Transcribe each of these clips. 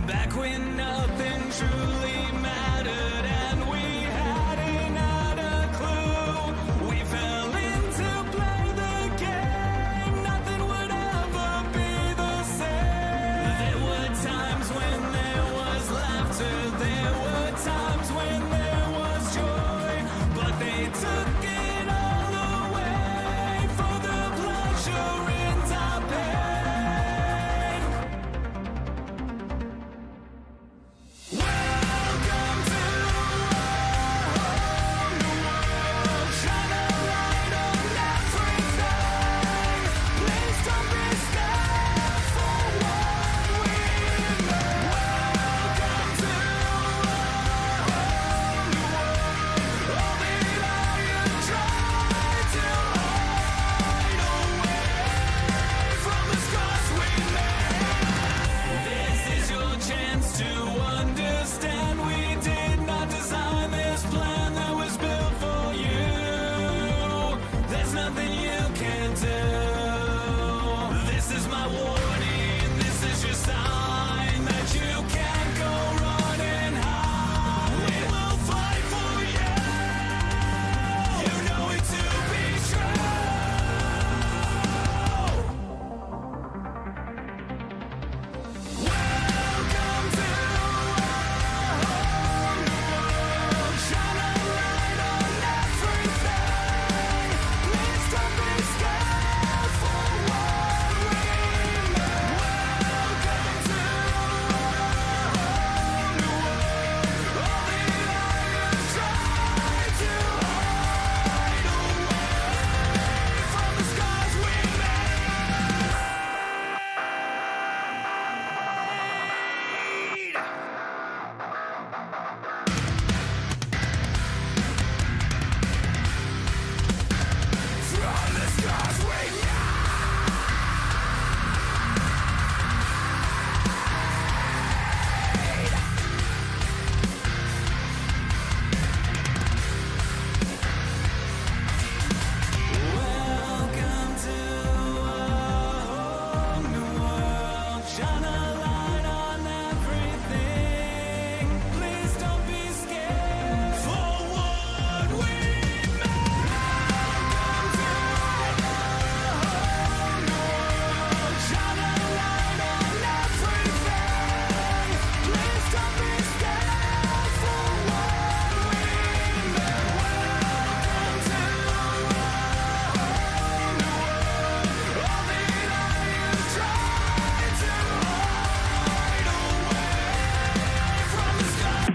Back when nothing truly mattered and we hadn't had a clue. We fell in to play the game. Nothing would ever be the same. There were times when there was laughter. There were times when there was joy. But they took it all away for the pleasure in our pain. Welcome to our whole new world. Shine a light on everything. Please don't be scared for what we know. Welcome to our whole new world. All the lion tried to hide away from the scars we made. This is your chance to understand we did not design this plan that was built for you. There's nothing you can do. This is my warning, this is your sign that you can't go running high. We will fight for you. You know it to be true. Welcome to our whole new world. Shine a light on everything. Please don't be scared for what we know. Welcome to our whole new world. All the lions tried to hide away from the scars we made. From the scars we Welcome to our whole new world. Shine a light on everything. Please don't be scared for what we made. Welcome to our whole new world. Shine a light on everything. Please don't be scared for what we made. Welcome to our whole new world. All the lions tried to hide away from the sky.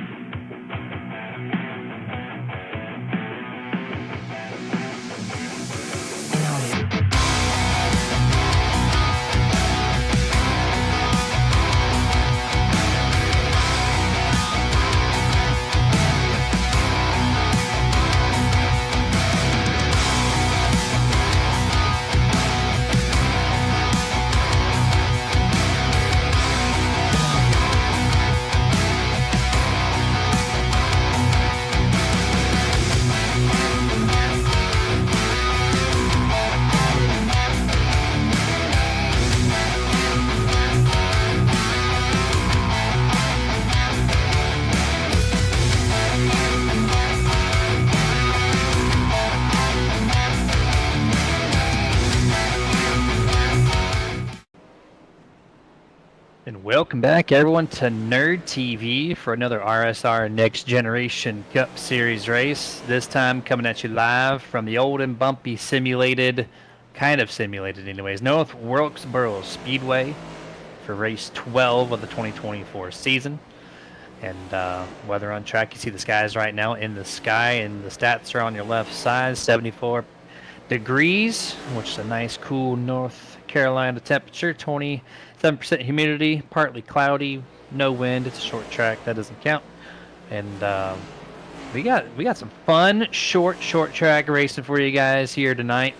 And welcome back, everyone, to Nerd TV for another RSR Next Generation Cup Series race. This time coming at you live from the old and bumpy simulated, kind of simulated anyways, North Wilkesboro Speedway for race 12 of the 2024 season. And weather on track, you see the skies right now in the sky, and the stats are on your left side, 74 degrees, which is a nice cool North Carolina temperature, 27% humidity, partly cloudy, no wind. It's a short track, that doesn't count. And we got some fun short track racing for you guys here tonight,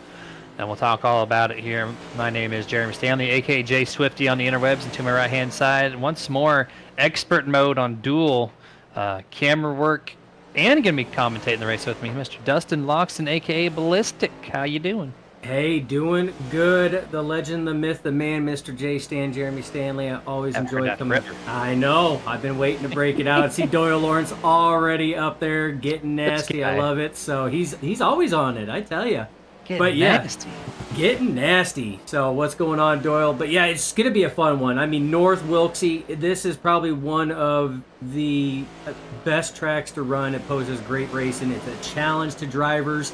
and we'll talk all about it here. My name is Jeremy Stanley, aka Jay Swifty on the interwebs, and to my right hand side, once more, expert mode on dual camera work, and gonna be commentating the race with me, Mr. Dustin Loxton, aka Ballistic. How you doing? Hey, doing good. The legend, the myth, the man, Mr. J. Stan, Jeremy Stanley. I always Haven't heard enjoy that coming. forever. I know. I've been waiting to break it out. See Doyle Lawrence already up there getting This nasty. I guy love it. So he's always on it. I tell you. But getting yeah, nasty. getting nasty. So what's going on, Doyle? But yeah, it's gonna be a fun one. I mean, North Wilkesy. This is probably one of the best tracks to run. It poses great racing. It's a challenge to drivers.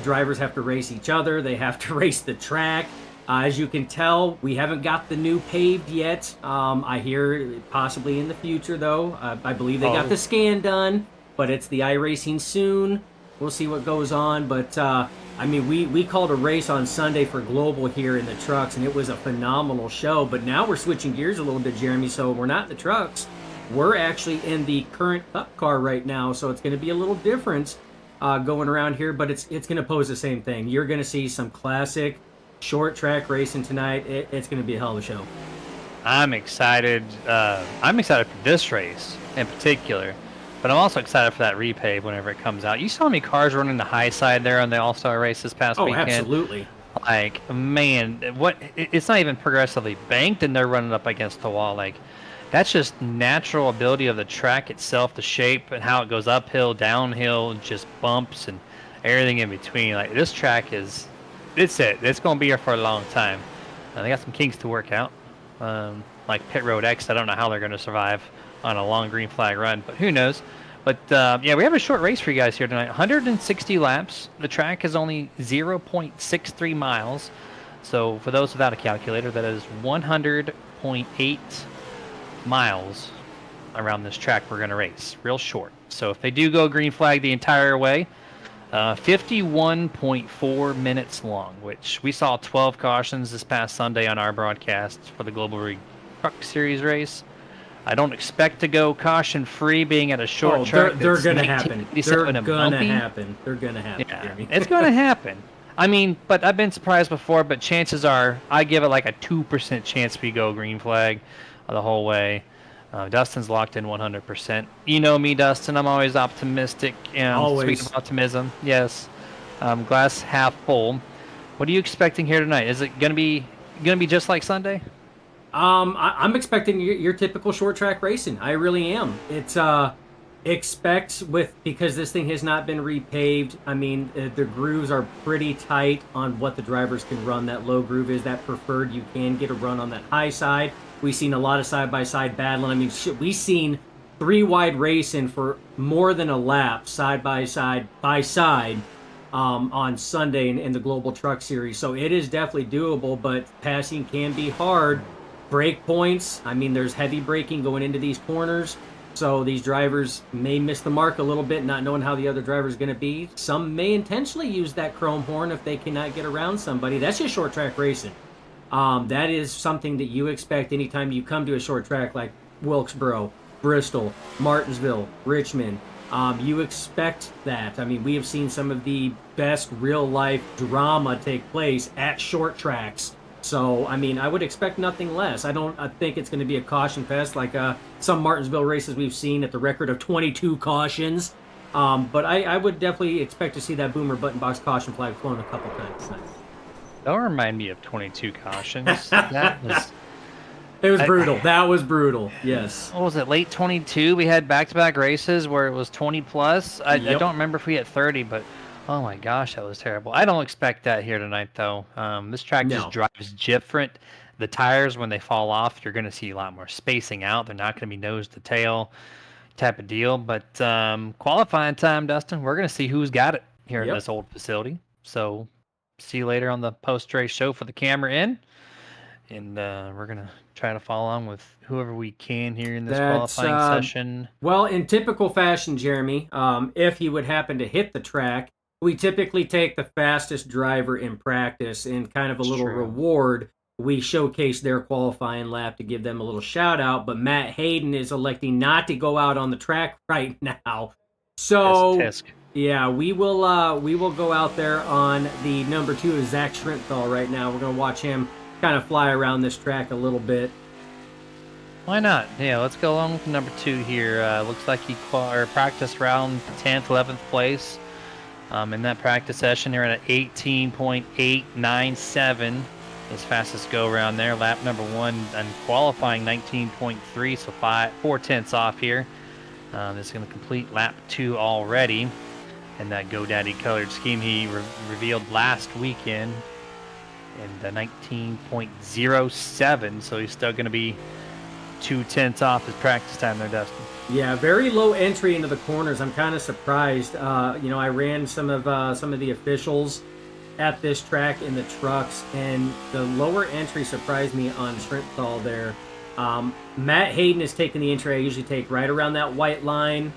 Drivers have to race each other. They have to race the track. As you can tell, we haven't got the new paved yet. I hear possibly in the future, though. I believe they got the scan done, but it's the iRacing soon. We'll see what goes on. But I mean, we called a race on Sunday for Global here in the trucks, and it was a phenomenal show. But now we're switching gears a little bit, Jeremy. So we're not in the trucks. We're actually in the current Cup car right now, so it's going to be a little different going around here, but it's going to pose the same thing. You're going to see some classic short track racing tonight. It's going to be a hell of a show. I'm excited. I'm excited for this race in particular, but I'm also excited for that repave whenever it comes out. You saw how many cars running the high side there on the All-Star race this past weekend? Absolutely. Like, man, it's not even progressively banked, and they're running up against the wall. Like, that's just natural ability of the track itself, the shape and how it goes uphill, downhill, just bumps and everything in between. Like, this track is, it's going to be here for a long time. They got some kinks to work out. Like Pit Road X, I don't know how they're going to survive on a long green flag run, but who knows. But yeah, we have a short race for you guys here tonight. 160 laps. The track is only 0.63 miles. So for those without a calculator, that is 100.8 miles around this track we're going to race. Real short. So if they do go green flag the entire way, 51.4 minutes long, which we saw 12 cautions this past Sunday on our broadcast for the Global Rig Cup Series race. I don't expect to go caution free being at a short track. They're going to happen. They're going to bumpy. happen. They're going to happen. Yeah, Jeremy. it's going to happen. I mean, but I've been surprised before, but chances are I give it like a 2% chance we go green flag the whole way. Dustin's locked in 100%. You know me, Dustin. I'm always optimistic. Always. Speaking of optimism, yes. Glass half full. What are you expecting here tonight? Is it gonna be just like Sunday? I'm expecting your typical short track racing. I really am. It's because this thing has not been repaved. I mean, the grooves are pretty tight on what the drivers can run. That low groove is that preferred. You can get a run on that high side. We've seen a lot of side-by-side battling. I mean, we've seen three wide racing for more than a lap, side-by-side, on Sunday in the Global Truck Series. So it is definitely doable, but passing can be hard. Brake points, I mean, there's heavy braking going into these corners. So these drivers may miss the mark a little bit, not knowing how the other driver is going to be. Some may intentionally use that chrome horn if they cannot get around somebody. That's just short track racing. That is something that you expect anytime you come to a short track like Wilkesboro, Bristol, Martinsville, Richmond. You expect that. I mean, we have seen some of the best real-life drama take place at short tracks. So, I mean, I would expect nothing less. I think it's going to be a caution fest like some Martinsville races we've seen at the record of 22 cautions. But I would definitely expect to see that boomer button box caution flag flown a couple times tonight. Don't remind me of 22 cautions. That was. It was brutal. That was brutal. Yes. What was it? Late 22. We had back-to-back races where it was 20 plus. I don't remember if we had 30, but oh my gosh, that was terrible. I don't expect that here tonight, though. This track just drives different. The tires, when they fall off, you're going to see a lot more spacing out. They're not going to be nose to tail type of deal. But qualifying time, Dustin, we're going to see who's got it here in this old facility. So see you later on the post-race show for the camera in. And we're going to try to follow on with whoever we can here in this qualifying session. Well, in typical fashion, Jeremy, if he would happen to hit the track, we typically take the fastest driver in practice and kind of a little reward. We showcase their qualifying lap to give them a little shout out, but Matt Hayden is electing not to go out on the track right now. So, yeah, we will go out there on the number 2 of Zach Schrinthal right now. We're going to watch him kind of fly around this track a little bit. Why not? Yeah, let's go along with number 2 here. Looks like he practiced around 10th, 11th place. In that practice session, they're at 18.897. His fastest go around there. Lap number 1 and qualifying 19.3, so 4 tenths off here. This is going to complete lap 2 already. And that GoDaddy colored scheme he revealed last weekend in the 19.07, so he's still going to be 2 tenths off his practice time there, Dustin. Yeah, very low entry into the corners. I'm kind of surprised. I ran some of the officials at this track in the trucks, and the lower entry surprised me on Shrimthal there. Matt Hayden has taken the entry I usually take right around that white line.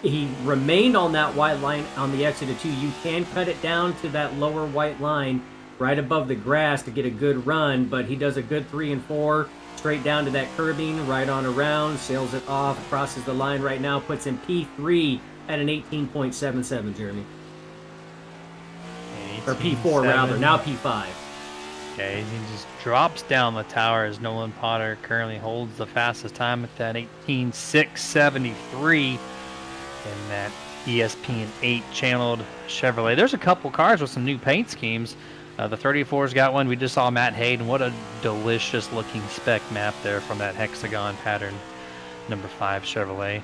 He remained on that white line on the exit of 2. You can cut it down to that lower white line right above the grass to get a good run, but he does a good 3 and 4. Straight down to that curbing, right on around, sails it off, crosses the line right now, puts in P3 at an 18.77, Jeremy. Or P4 rather, now P5. Okay, he just drops down the tower as Nolan Potter currently holds the fastest time at that 18.673 in that ESPN8 channeled Chevrolet. There's a couple cars with some new paint schemes. The 34's got one. We just saw Matt Hayden. What a delicious looking spec map there from that hexagon pattern number 5 Chevrolet.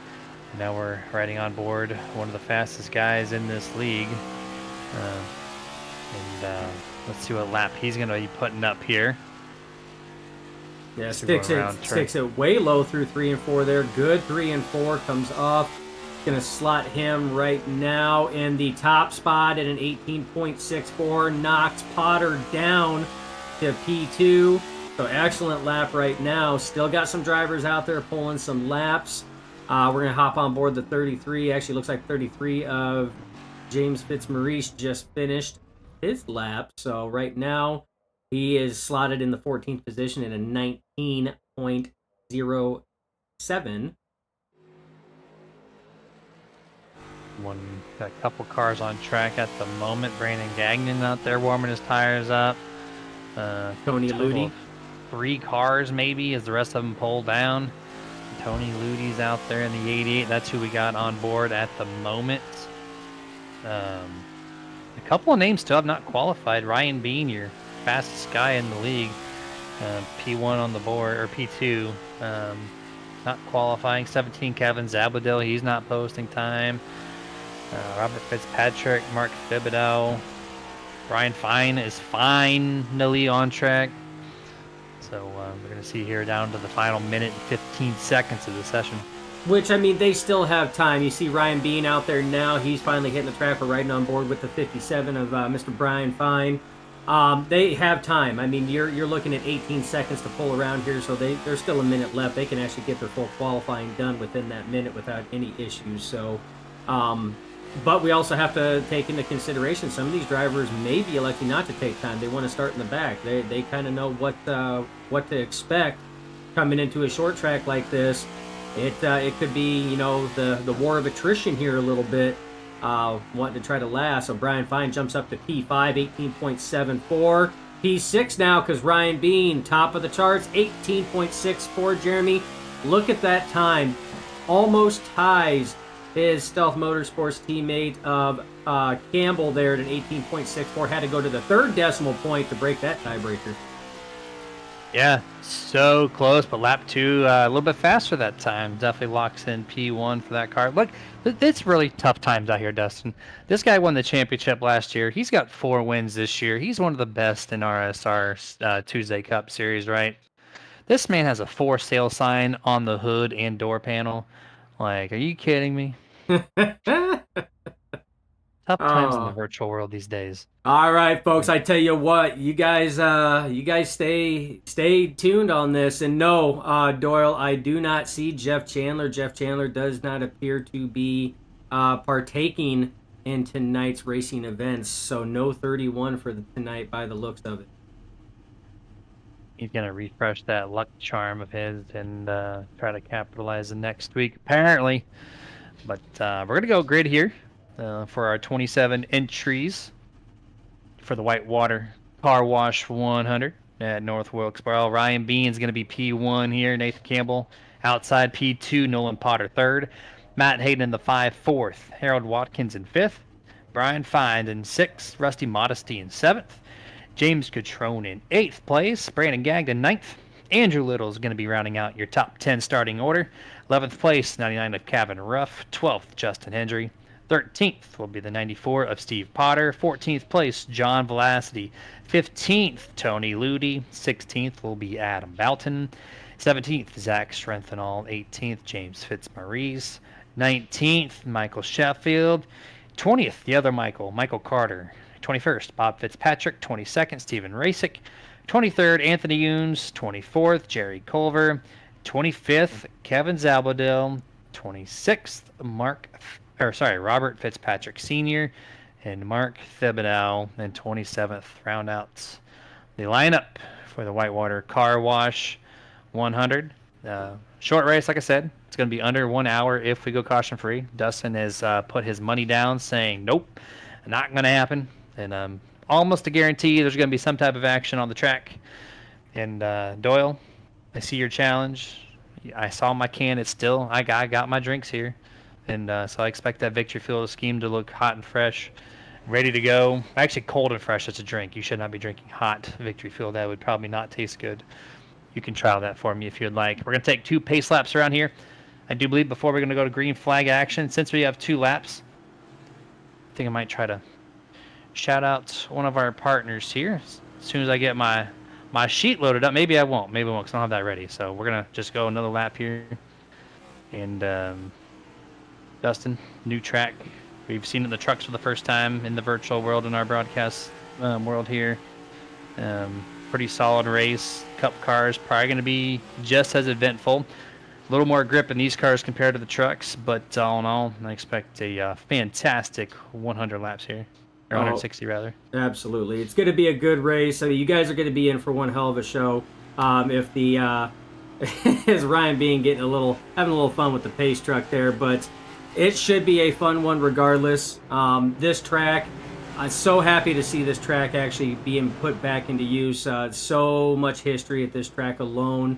Now we're riding on board one of the fastest guys in this league. Let's see what lap he's going to be putting up here. Yeah, sticks it way low through 3 and 4 there. Good 3 and 4 comes off. Going to slot him right now in the top spot at an 18.64. Knocks Potter down to P2. So excellent lap right now. Still got some drivers out there pulling some laps. We're going to hop on board the 33. Actually, looks like 33 of James Fitzmaurice just finished his lap. So right now, he is slotted in the 14th position at a 19.07. Got a couple cars on track at the moment. Brandon Gagnon out there warming his tires up. Tony Ludi. 3 cars maybe as the rest of them pull down. Tony Ludi's out there in the 88. That's who we got on board at the moment. A couple of names still have not qualified. Ryan Bean, your fastest guy in the league. P1 on the board, or P2. Not qualifying. 17, Kevin Zabadil. He's not posting time. Robert Fitzpatrick, Mark Thibodeau. Brian Fine is finally on track. So we're going to see here down to the final minute and 15 seconds of the session. Which, I mean, they still have time. You see Ryan Bean out there now. He's finally hitting the track for riding on board with the 57 of Mr. Brian Fine. They have time. I mean, you're looking at 18 seconds to pull around here, so there's still a minute left. They can actually get their full qualifying done within that minute without any issues. So, but we also have to take into consideration some of these drivers may be electing not to take time. They want to start in the back. They kind of know what to expect coming into a short track like this. It could be, the war of attrition here a little bit, wanting to try to last. So Brian Fine jumps up to P5, 18.74. P6 now because Ryan Bean, top of the charts, 18.64. Jeremy, look at that time. Almost ties his Stealth Motorsports teammate of Campbell there at an 18.64. Had to go to the 3rd decimal point to break that tiebreaker. Yeah, so close, but lap 2 a little bit faster that time. Definitely locks in P1 for that car. Look, it's really tough times out here, Dustin. This guy won the championship last year. He's got 4 wins this year. He's one of the best in RSR Tuesday Cup Series, right? This man has a for sale sign on the hood and door panel. Like, are you kidding me? Tough times in the virtual world these days. All right, folks. I tell you what, you guys stay tuned on this. And no, Doyle, I do not see Jeff Chandler. Jeff Chandler does not appear to be partaking in tonight's racing events. So no 31 for tonight by the looks of it. He's going to refresh that luck charm of his and try to capitalize the next week, apparently. But we're going to go grid here for our 27 entries for the Whitewater Car Wash 100 at North Wilkesboro. Ryan Bean's going to be P1 here. Nathan Campbell outside P2. Nolan Potter 3rd. Matt Hayden in the 5th. 4th. Harold Watkins in 5th. Brian Find in 6th, Rusty Modesty in 7th, James Catrone in 8th place, Brandon Gagg in 9th. Andrew Little is going to be rounding out your top 10 starting order. 11th place, 99 of Kevin Ruff. 12th, Justin Hendry. 13th will be the 94 of Steve Potter. 14th place, John Velocity. 15th, Tony Ludi. 16th will be Adam Boughton. 17th, Zach Strengthenall. 18th, James Fitzmaurice. 19th, Michael Sheffield. 20th, the other Michael Carter. 21st, Bob Fitzpatrick. 22nd, Stephen Rasick. 23rd, Anthony Younes. 24th, Jerry Culver. 25th, Kevin Zabodil. 26th, Robert Fitzpatrick Sr. and Mark Thibodeau. And 27th, round out the lineup for the Whitewater Car Wash 100. Short race, like I said. It's going to be under 1 hour if we go caution free. Dustin has put his money down saying, nope, not going to happen. And almost a guarantee there's going to be some type of action on the track. And Doyle, I see your challenge. I saw my can. It's still, I got my drinks here. And so I expect that Victory Field scheme to look hot and fresh, ready to go. Actually, cold and fresh as a drink. You should not be drinking hot Victory Field. That would probably not taste good. You can trial that for me if you'd like. We're going to take 2 pace laps around here. I do believe before we're going to go to green flag action, since we have 2 laps, I think I might try to shout out one of our partners here as soon as I get my sheet loaded up. Maybe I won't because I don't have that ready. So we're going to just go another lap here. And Dustin, new track. We've seen it in the trucks for the first time in the virtual world in our broadcast world here. Pretty solid race. Cup cars probably going to be just as eventful. A little more grip in these cars compared to the trucks, but all in all, I expect a fantastic 100 laps here. Or 160 rather. Absolutely. It's going to be a good race. I mean, you guys are going to be in for one hell of a show. If the as Ryan Bean having a little fun with the pace truck there, but it should be a fun one regardless. This track, I'm so happy to see this track actually being put back into use. So much history at this track alone.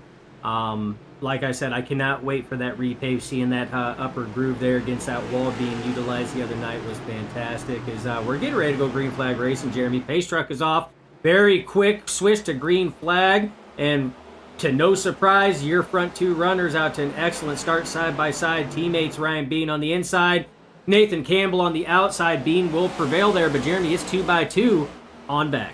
Like I said, I cannot wait for that repave. Seeing that upper groove there against that wall being utilized the other night was fantastic. We're getting ready to go green flag racing, Jeremy. Pace truck is off. Very quick switch to green flag. And to no surprise, your front 2 runners out to an excellent start side by side. Teammates Ryan Bean on the inside, Nathan Campbell on the outside. Bean will prevail there, but Jeremy, it's 2x2 on back.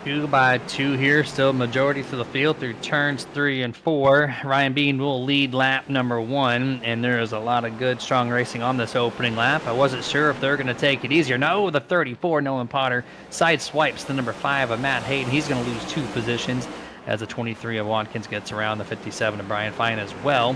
2x2 here, still majority to the field through turns 3 and 4. Ryan Bean will lead lap number 1, and there is a lot of good, strong racing on this opening lap. I wasn't sure if they're going to take it easier. No, the 34, Nolan Potter, side swipes the number 5 of Matt Hayden. He's going to lose 2 positions as the 23 of Watkins gets around the 57 of Brian Fine as well.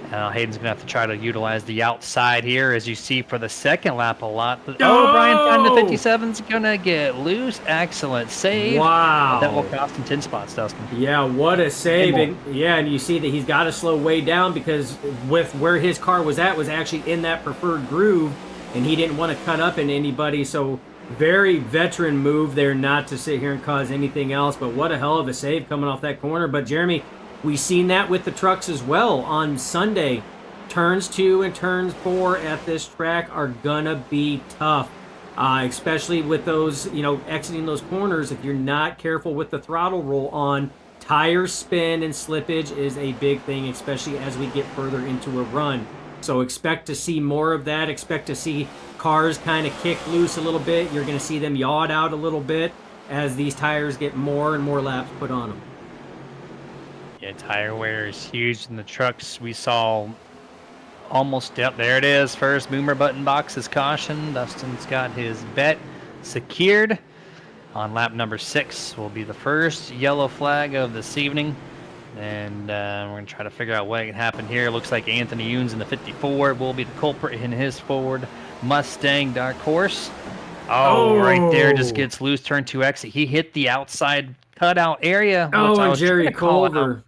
Hayden's going to have to try to utilize the outside here, as you see for the second lap a lot. Oh, Brian Fine, the 57's going to get loose. Excellent save. Wow. That will cost him 10 spots, Dustin. Yeah, what a save. And you see that he's got to slow way down because with where his car was at was actually in that preferred groove, and he didn't want to cut up into anybody. So very veteran move there not to sit here and cause anything else. But what a hell of a save coming off that corner. But Jeremy, we've seen that with the trucks as well on Sunday. Turns 2 and turns 4 at this track are gonna be tough, especially with those, exiting those corners. If you're not careful with the throttle roll on, tire spin and slippage is a big thing, especially as we get further into a run. So expect to see more of that. Expect to see cars kind of kick loose a little bit. You're going to see them yawed out a little bit as these tires get more and more laps put on them. Yeah, tire wear is huge in the trucks. We saw almost, yep, there it is. First boomer button box is caution. Dustin's got his bet secured. On lap number 6 will be the first yellow flag of this evening. And we're going to try to figure out what can happen here. Looks like Anthony Younes in the 54 will be the culprit in his Ford Mustang Dark Horse. Oh, right there, just gets loose, turn 2 exit. He hit the outside cutout area. And Jerry Culver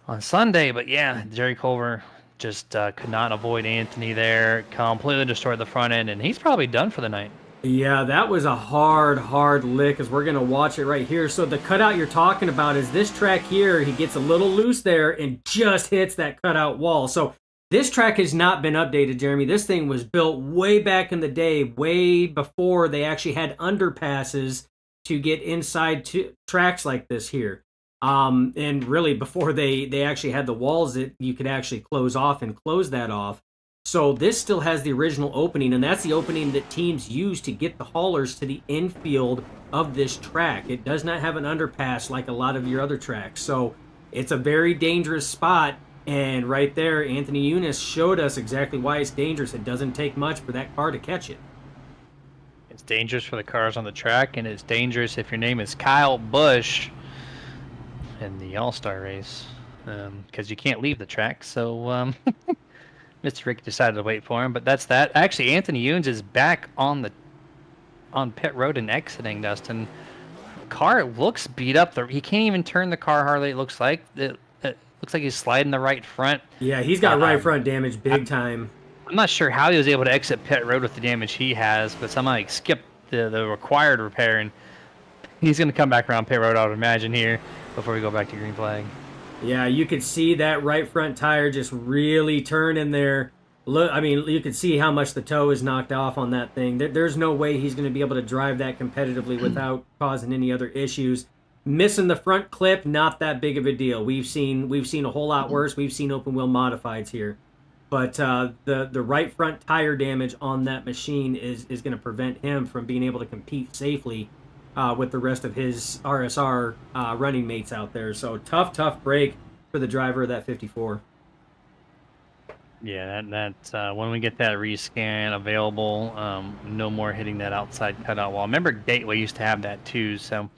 on Sunday, but yeah, Jerry Culver just could not avoid Anthony there. Completely destroyed the front end, and he's probably done for the night. Yeah, that was a hard lick, as we're going to watch it right here. So the cutout you're talking about is this track here. He gets a little loose there and just hits that cutout wall. So This track has not been updated, Jeremy. This thing was built way back in the day, way before they actually had underpasses to get inside tracks like this here. And really before they actually had the walls that you could actually close off and close that off. So this still has the original opening, and that's the opening that teams use to get the haulers to the infield of this track. It does not have an underpass like a lot of your other tracks. So it's a very dangerous spot. And right there, Anthony Eunice showed us exactly why it's dangerous. It doesn't take much for that car to catch it. It's dangerous for the cars on the track, and it's dangerous if your name is Kyle Busch in the All-Star race, because you can't leave the track. So Mr. Rick decided to wait for him, but that's that. Actually, Anthony Eunice is back on pit road and exiting, Dustin. Car looks beat up. He can't even turn the car hardly, it looks like. It looks like he's sliding the right front. Yeah, he's got right front damage big time. I'm not sure how he was able to exit pit road with the damage he has, but somehow he skipped the required repair, and he's going to come back around pit road, I would imagine, here before we go back to green flag. Yeah, you could see that right front tire just really turning there. Look, I mean, you could see how much the toe is knocked off on that thing. There's no way he's going to be able to drive that competitively without causing any other issues. Missing the front clip, not that big of a deal. We've seen a whole lot worse. We've seen open wheel modifieds here, but the right front tire damage on that machine is going to prevent him from being able to compete safely with the rest of his RSR running mates out there. So tough break for the driver of that 54. Yeah, that when we get that rescan available, no more hitting that outside cutout wall. Remember, Gateway used to have that too. So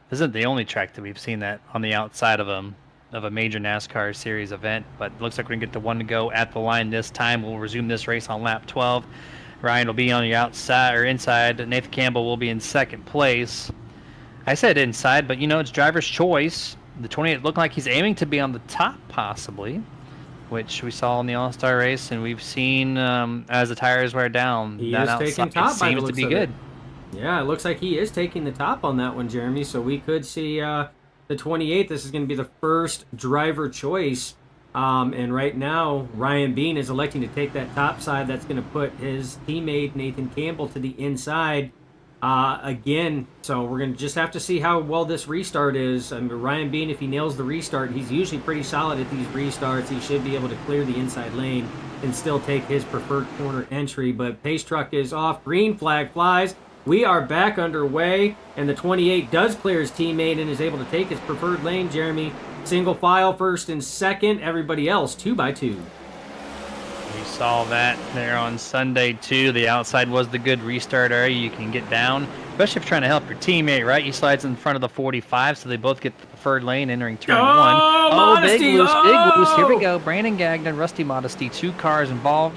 this isn't the only track that we've seen that on the outside of a major NASCAR series event. But it looks like we're gonna get the one to go at the line this time. We'll resume this race on lap 12. Ryan will be on the outside or inside. Nathan Campbell will be in second place. I said inside, but it's driver's choice. The 28 looked like he's aiming to be on the top, possibly, which we saw in the All-Star race, and we've seen as the tires wear down. He that is taking outside top by the seems to looks be of good. it. Yeah, it looks like he is taking the top on that one, Jeremy. So we could see the 28. This is going to be the first driver choice. And right now, Ryan Bean is electing to take that top side. That's going to put his teammate, Nathan Campbell, to the inside again. So we're going to just have to see how well this restart is. I mean, Ryan Bean, if he nails the restart, he's usually pretty solid at these restarts. He should be able to clear the inside lane and still take his preferred corner entry. But pace truck is off. Green flag flies. We are back underway, and the 28 does clear his teammate and is able to take his preferred lane, Jeremy. Single file, first and second. Everybody else, 2x2. We saw that there on Sunday, too. The outside was the good restart area you can get down, especially if you're trying to help your teammate, right? He slides in front of the 45, so they both get the preferred lane entering turn one. Modesty! Big loose. Here we go. Brandon Gagnon, Rusty Modesty, 2 cars involved.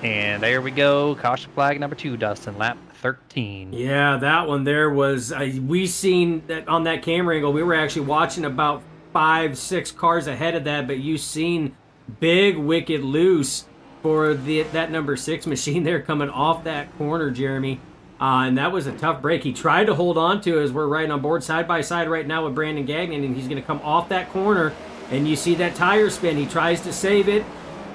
And there we go. Caution flag number 2, Dustin, lap 13. Yeah, that one there was, we seen that on that camera angle. We were actually watching about 5-6 cars ahead of that, but you seen big wicked loose for that number 6 machine there coming off that corner, Jeremy. And that was a tough break. He tried to hold on to it as we're riding on board side by side right now with Brandon Gagnon, and he's going to come off that corner, and you see that tire spin. He tries to save it.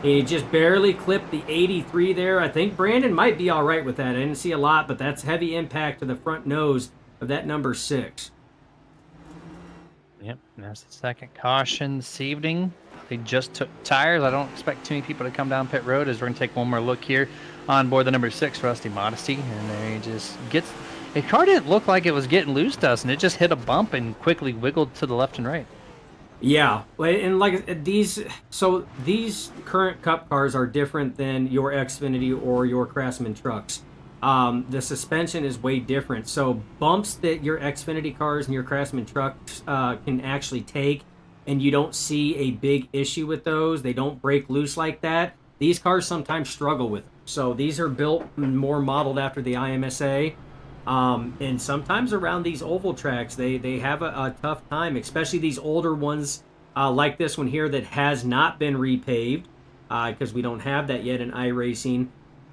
He just barely clipped the 83 there. I think Brandon might be all right with that. I didn't see a lot, but that's heavy impact to the front nose of that number 6. Yep, there's the second caution this evening. They just took tires. I don't expect too many people to come down pit road as we're going to take one more look here on board the number 6, Rusty Modesty. And there he just gets... The car didn't look like it was getting loose to us, and it just hit a bump and quickly wiggled to the left and right. Yeah, and like these current Cup cars are different than your Xfinity or your Craftsman trucks. The suspension is way different. So bumps that your Xfinity cars and your Craftsman trucks can actually take, and you don't see a big issue with those. They don't break loose like that. These cars sometimes struggle with them. So these are built more modeled after the IMSA. And sometimes around these oval tracks, they have a tough time, especially these older ones like this one here that has not been repaved because we don't have that yet in iRacing.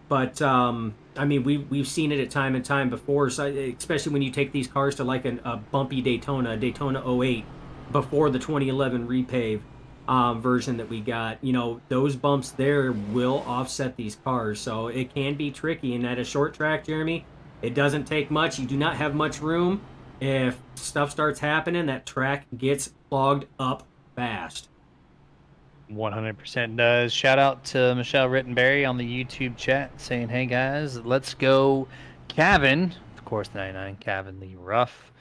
But, I mean, we've seen it at time and time before, so especially when you take these cars to like a bumpy Daytona 08 before the 2011 repave. version that we got, those bumps there will offset these cars. So it can be tricky. And at a short track, Jeremy, it doesn't take much. You do not have much room. If stuff starts happening, that track gets clogged up fast. 100% does. Shout out to Michelle Rittenberry on the YouTube chat saying, hey guys, let's go Cavan. Of course, 99 Cavan Lee Ruff.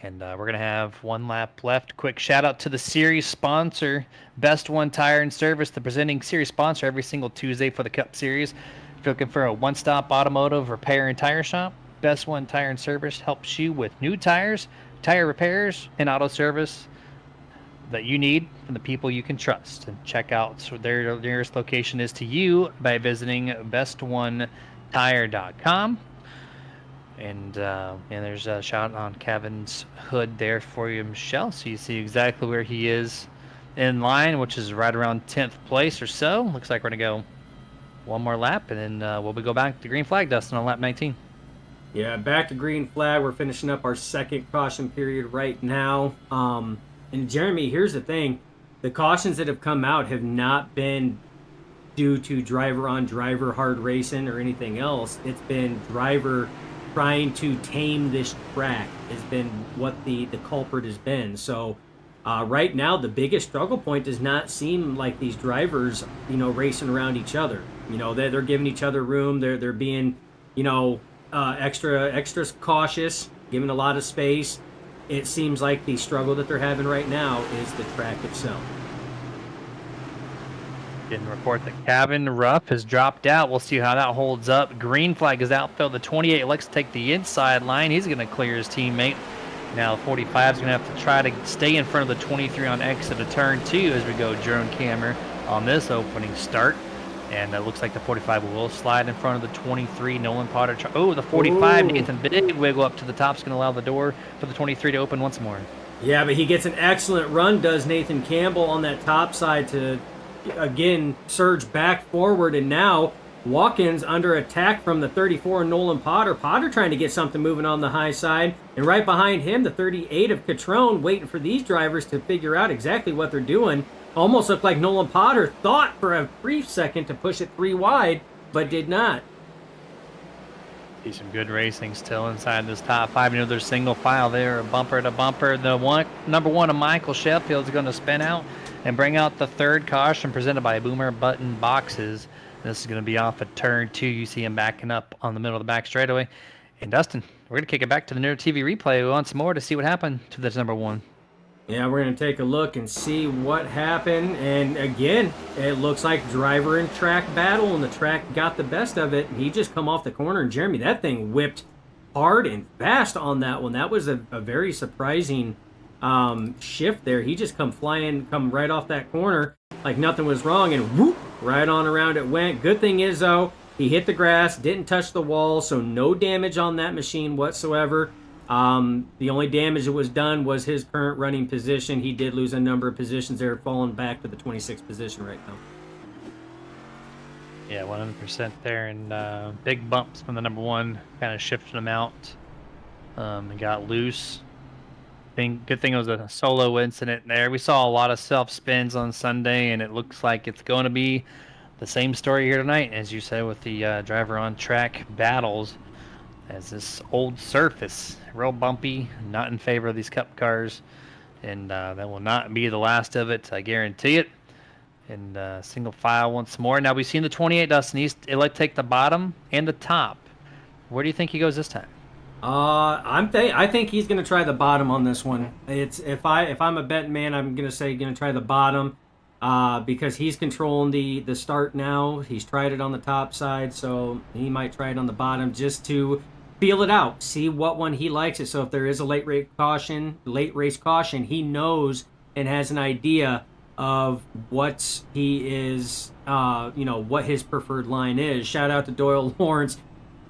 And we're going to have one lap left. Quick shout out to the series sponsor, Best One Tire and Service, the presenting series sponsor every single Tuesday for the Cup Series. If you're looking for a one-stop automotive repair and tire shop, Best One Tire and Service helps you with new tires, tire repairs, and auto service that you need from the people you can trust. And check out their nearest location is to you by visiting bestonetire.com. And there's a shot on Kevin's hood there for you, Michelle, so you see exactly where he is in line, which is right around 10th place or so. Looks like we're going to go one more lap, and then we'll go back to green flag, Dustin, on lap 19. Yeah, back to green flag. We're finishing up our second caution period right now. And Jeremy, here's the thing. The cautions that have come out have not been due to driver-on-driver hard racing or anything else. It's been driver trying to tame this track has been what the culprit has been. So right now, the biggest struggle point does not seem like these drivers, racing around each other. They're giving each other room. They're being, extra cautious, giving a lot of space. It seems like the struggle that they're having right now is the track itself. Didn't report that Cavan Ruff has dropped out. We'll see how that holds up. Green flag is outfield. The 28 likes to take the inside line. He's going to clear his teammate. Now the 45 is going to have to try to stay in front of the 23 on exit of turn 2 as we go drone camera on this opening start. And it looks like the 45 will slide in front of the 23. Nolan Potter. The 45. Ooh. Nathan big wiggle up to the top is going to allow the door for the 23 to open once more. Yeah, but he gets an excellent run, does Nathan Campbell, on that top side to, again, surge back forward. And now Watkins under attack from the 34, Nolan Potter. Potter trying to get something moving on the high side. And right behind him, the 38 of Catrone, waiting for these drivers to figure out exactly what they're doing. Almost looked like Nolan Potter thought for a brief second to push it 3 wide, but did not. See some good racing still inside this top 5. There's single file there, bumper to bumper. The number 1 of Michael Sheffield is going to spin out and bring out the third caution presented by Boomer Button Boxes. This is going to be off of turn 2. You see him backing up on the middle of the back straightaway. And Dustin, we're going to kick it back to the Nerd TV replay once more to see what happened to this number 1. Yeah, we're going to take a look and see what happened. And again, it looks like driver and track battle, and the track got the best of it. He just come off the corner, and Jeremy, that thing whipped hard and fast on that one. That was a very surprising shift there. He just come right off that corner like nothing was wrong, and whoop, right on around it went. Good thing is, though, he hit the grass, didn't touch the wall, so no damage on that machine whatsoever. The only damage that was done was his current running position. He did lose a number of positions there, falling back to the 26th position right now. Yeah, 100% there, and big bumps from the number 1 kind of shifted him out. He got loose. Good thing it was a solo incident there. We saw a lot of self spins on Sunday, and it looks like it's going to be the same story here tonight, as you said, with the driver on track battles. As this old surface, real bumpy, not in favor of these Cup cars, and that will not be the last of it, I guarantee it. And single file once more. Now we've seen the 28, Dustin. It'll take the bottom and the top. Where do you think he goes this time? I think he's going to try the bottom on this one. If I'm a betting man, I'm going to say going to try the bottom, because he's controlling the start now. He's tried it on the top side, so he might try it on the bottom just to feel it out, see what one he likes it. So if there is a late race caution, he knows and has an idea of what he is, what his preferred line is. Shout out to Doyle Lawrence.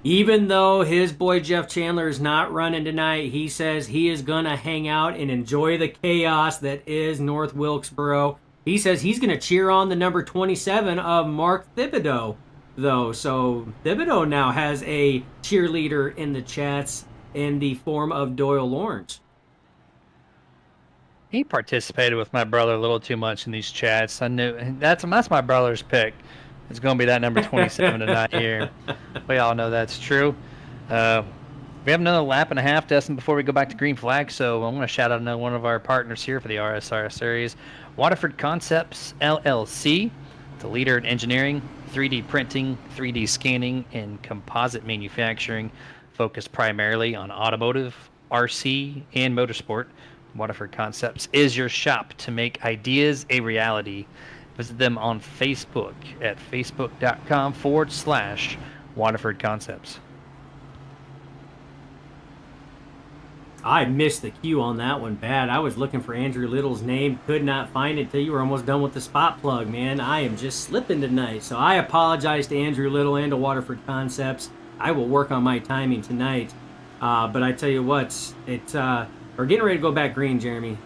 Even though his boy Jeff Chandler is not running tonight, he says he is going to hang out and enjoy the chaos that is North Wilkesboro. He says he's going to cheer on the number 27 of Mark Thibodeau, though. So Thibodeau now has a cheerleader in the chats in the form of Doyle Lawrence. He participated with my brother a little too much in these chats. I knew that's my brother's pick. It's going to be that number 27 tonight here. We all know that's true. Uh, we have another lap and a half, Dustin, before we go back to green flag. So I'm going to shout out another one of our partners here for the RSR series, Waterford Concepts LLC, the leader in engineering, 3D printing, 3D scanning, and composite manufacturing, focused primarily on automotive, RC, and motorsport. Waterford Concepts is your shop to make ideas a reality. Visit them on Facebook at facebook.com/Waterford Concepts. I missed the cue on that one bad. I was looking for Andrew Little's name, could not find it till you were almost done with the spot plug, man. I am just slipping tonight. So I apologize to Andrew Little and to Waterford Concepts. I will work on my timing tonight. But I tell you what, we're getting ready to go back green, Jeremy.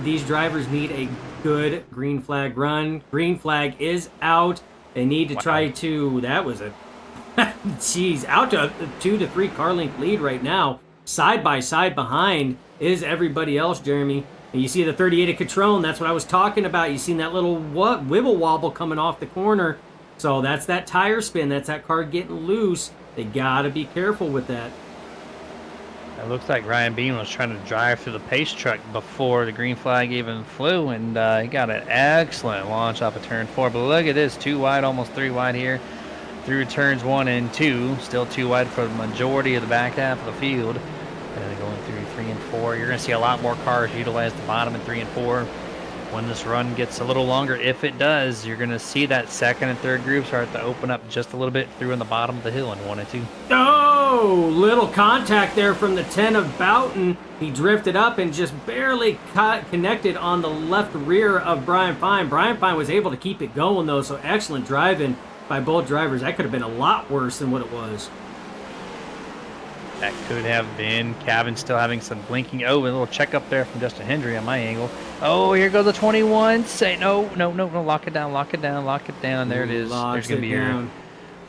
These drivers need a good green flag run. Green flag is out. They need to try to, that was a, geez, out to a 2 to 3 car length lead right now. Side by side behind is everybody else, Jeremy. And you see the 38 of Catrone. That's what I was talking about. You seen that little wibble wobble coming off the corner. So that's that tire spin. That's that car getting loose. They got to be careful with that. It looks like Ryan Bean was trying to drive through the pace truck before the green flag even flew, and he got an excellent launch off of turn 4. But look at this, 2 wide, almost 3 wide here through turns 1 and 2. Still 2 wide for the majority of the back half of the field. And going through 3 and 4, you're going to see a lot more cars utilize the bottom in 3 and 4. When this run gets a little longer, if it does, you're going to see that second and third group start to open up just a little bit through in the bottom of the hill in 1 and 2. Oh, little contact there from the 10 of Boughton. He drifted up and just barely connected on the left rear of Brian Fine. Brian Fine was able to keep it going, though, so excellent driving by both drivers. That could have been a lot worse than what it was. That could have been. Cavan still having some blinking. Oh, a little check up there from Justin Hendry on my angle. Oh, here goes the 21. Say no. Lock it down. There it is. There's going to be your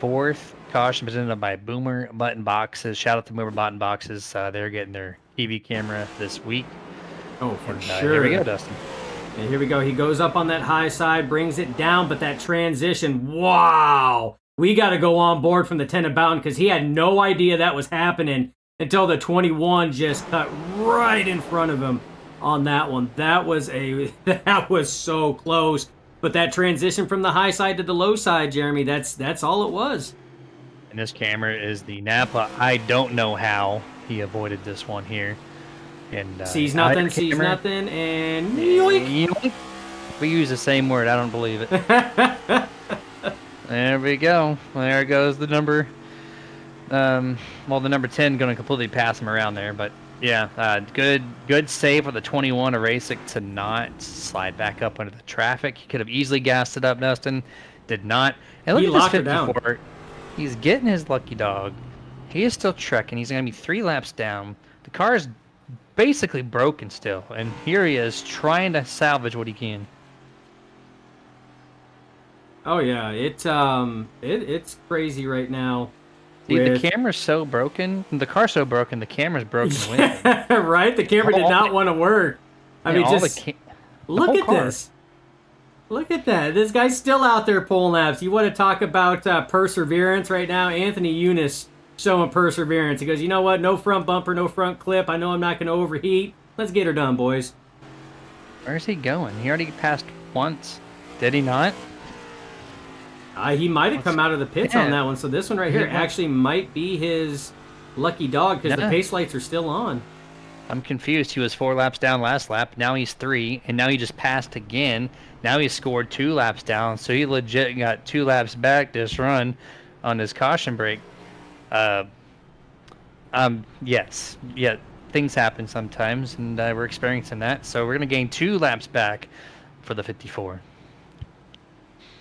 4th caution presented by Boomer Button Boxes. Shout out to Boomer Button Boxes. They're getting their TV camera this week. Oh, for sure. Here we go, Dustin. And here we go. He goes up on that high side, brings it down, but that transition, wow. We got to go on board from the 10 of Boughton because he had no idea that was happening until the 21 just cut right in front of him on that one. That was so close. But that transition from the high side to the low side, Jeremy, that's all it was. And this camera is the Napa. I don't know how he avoided this one here. And sees nothing, and yoink. We use the same word. I don't believe it. There we go. There goes the number. The number 10 going to completely pass him around there. But yeah, good save with the 21 to race it to not slide back up into the traffic. He could have easily gassed it up, Dustin. Did not. And look he at locked this it down. He's getting his lucky dog. He is still trekking. He's going to be 3 laps down. The car is basically broken still. And here he is trying to salvage what he can. Oh yeah, it's crazy right now. See, the camera's so broken. The car's so broken. The camera's broken with it. Right? The camera did not want to work. I mean, just look at this. Look at that. This guy's still out there pulling laps. You want to talk about perseverance right now? Anthony Eunice showing perseverance. He goes, you know what? No front bumper, no front clip. I know I'm not going to overheat. Let's get her done, boys. Where's he going? He already passed once. Did he not? He might have come out of the pits on that one. So this one right here actually might be his lucky dog because the pace lights are still on. I'm confused. He was 4 laps down last lap. Now he's 3, and now he just passed again. Now he scored 2 laps down, so he legit got 2 laps back this run on his caution brake. Yes. Yeah, things happen sometimes, and we're experiencing that. So we're going to gain 2 laps back for the 54.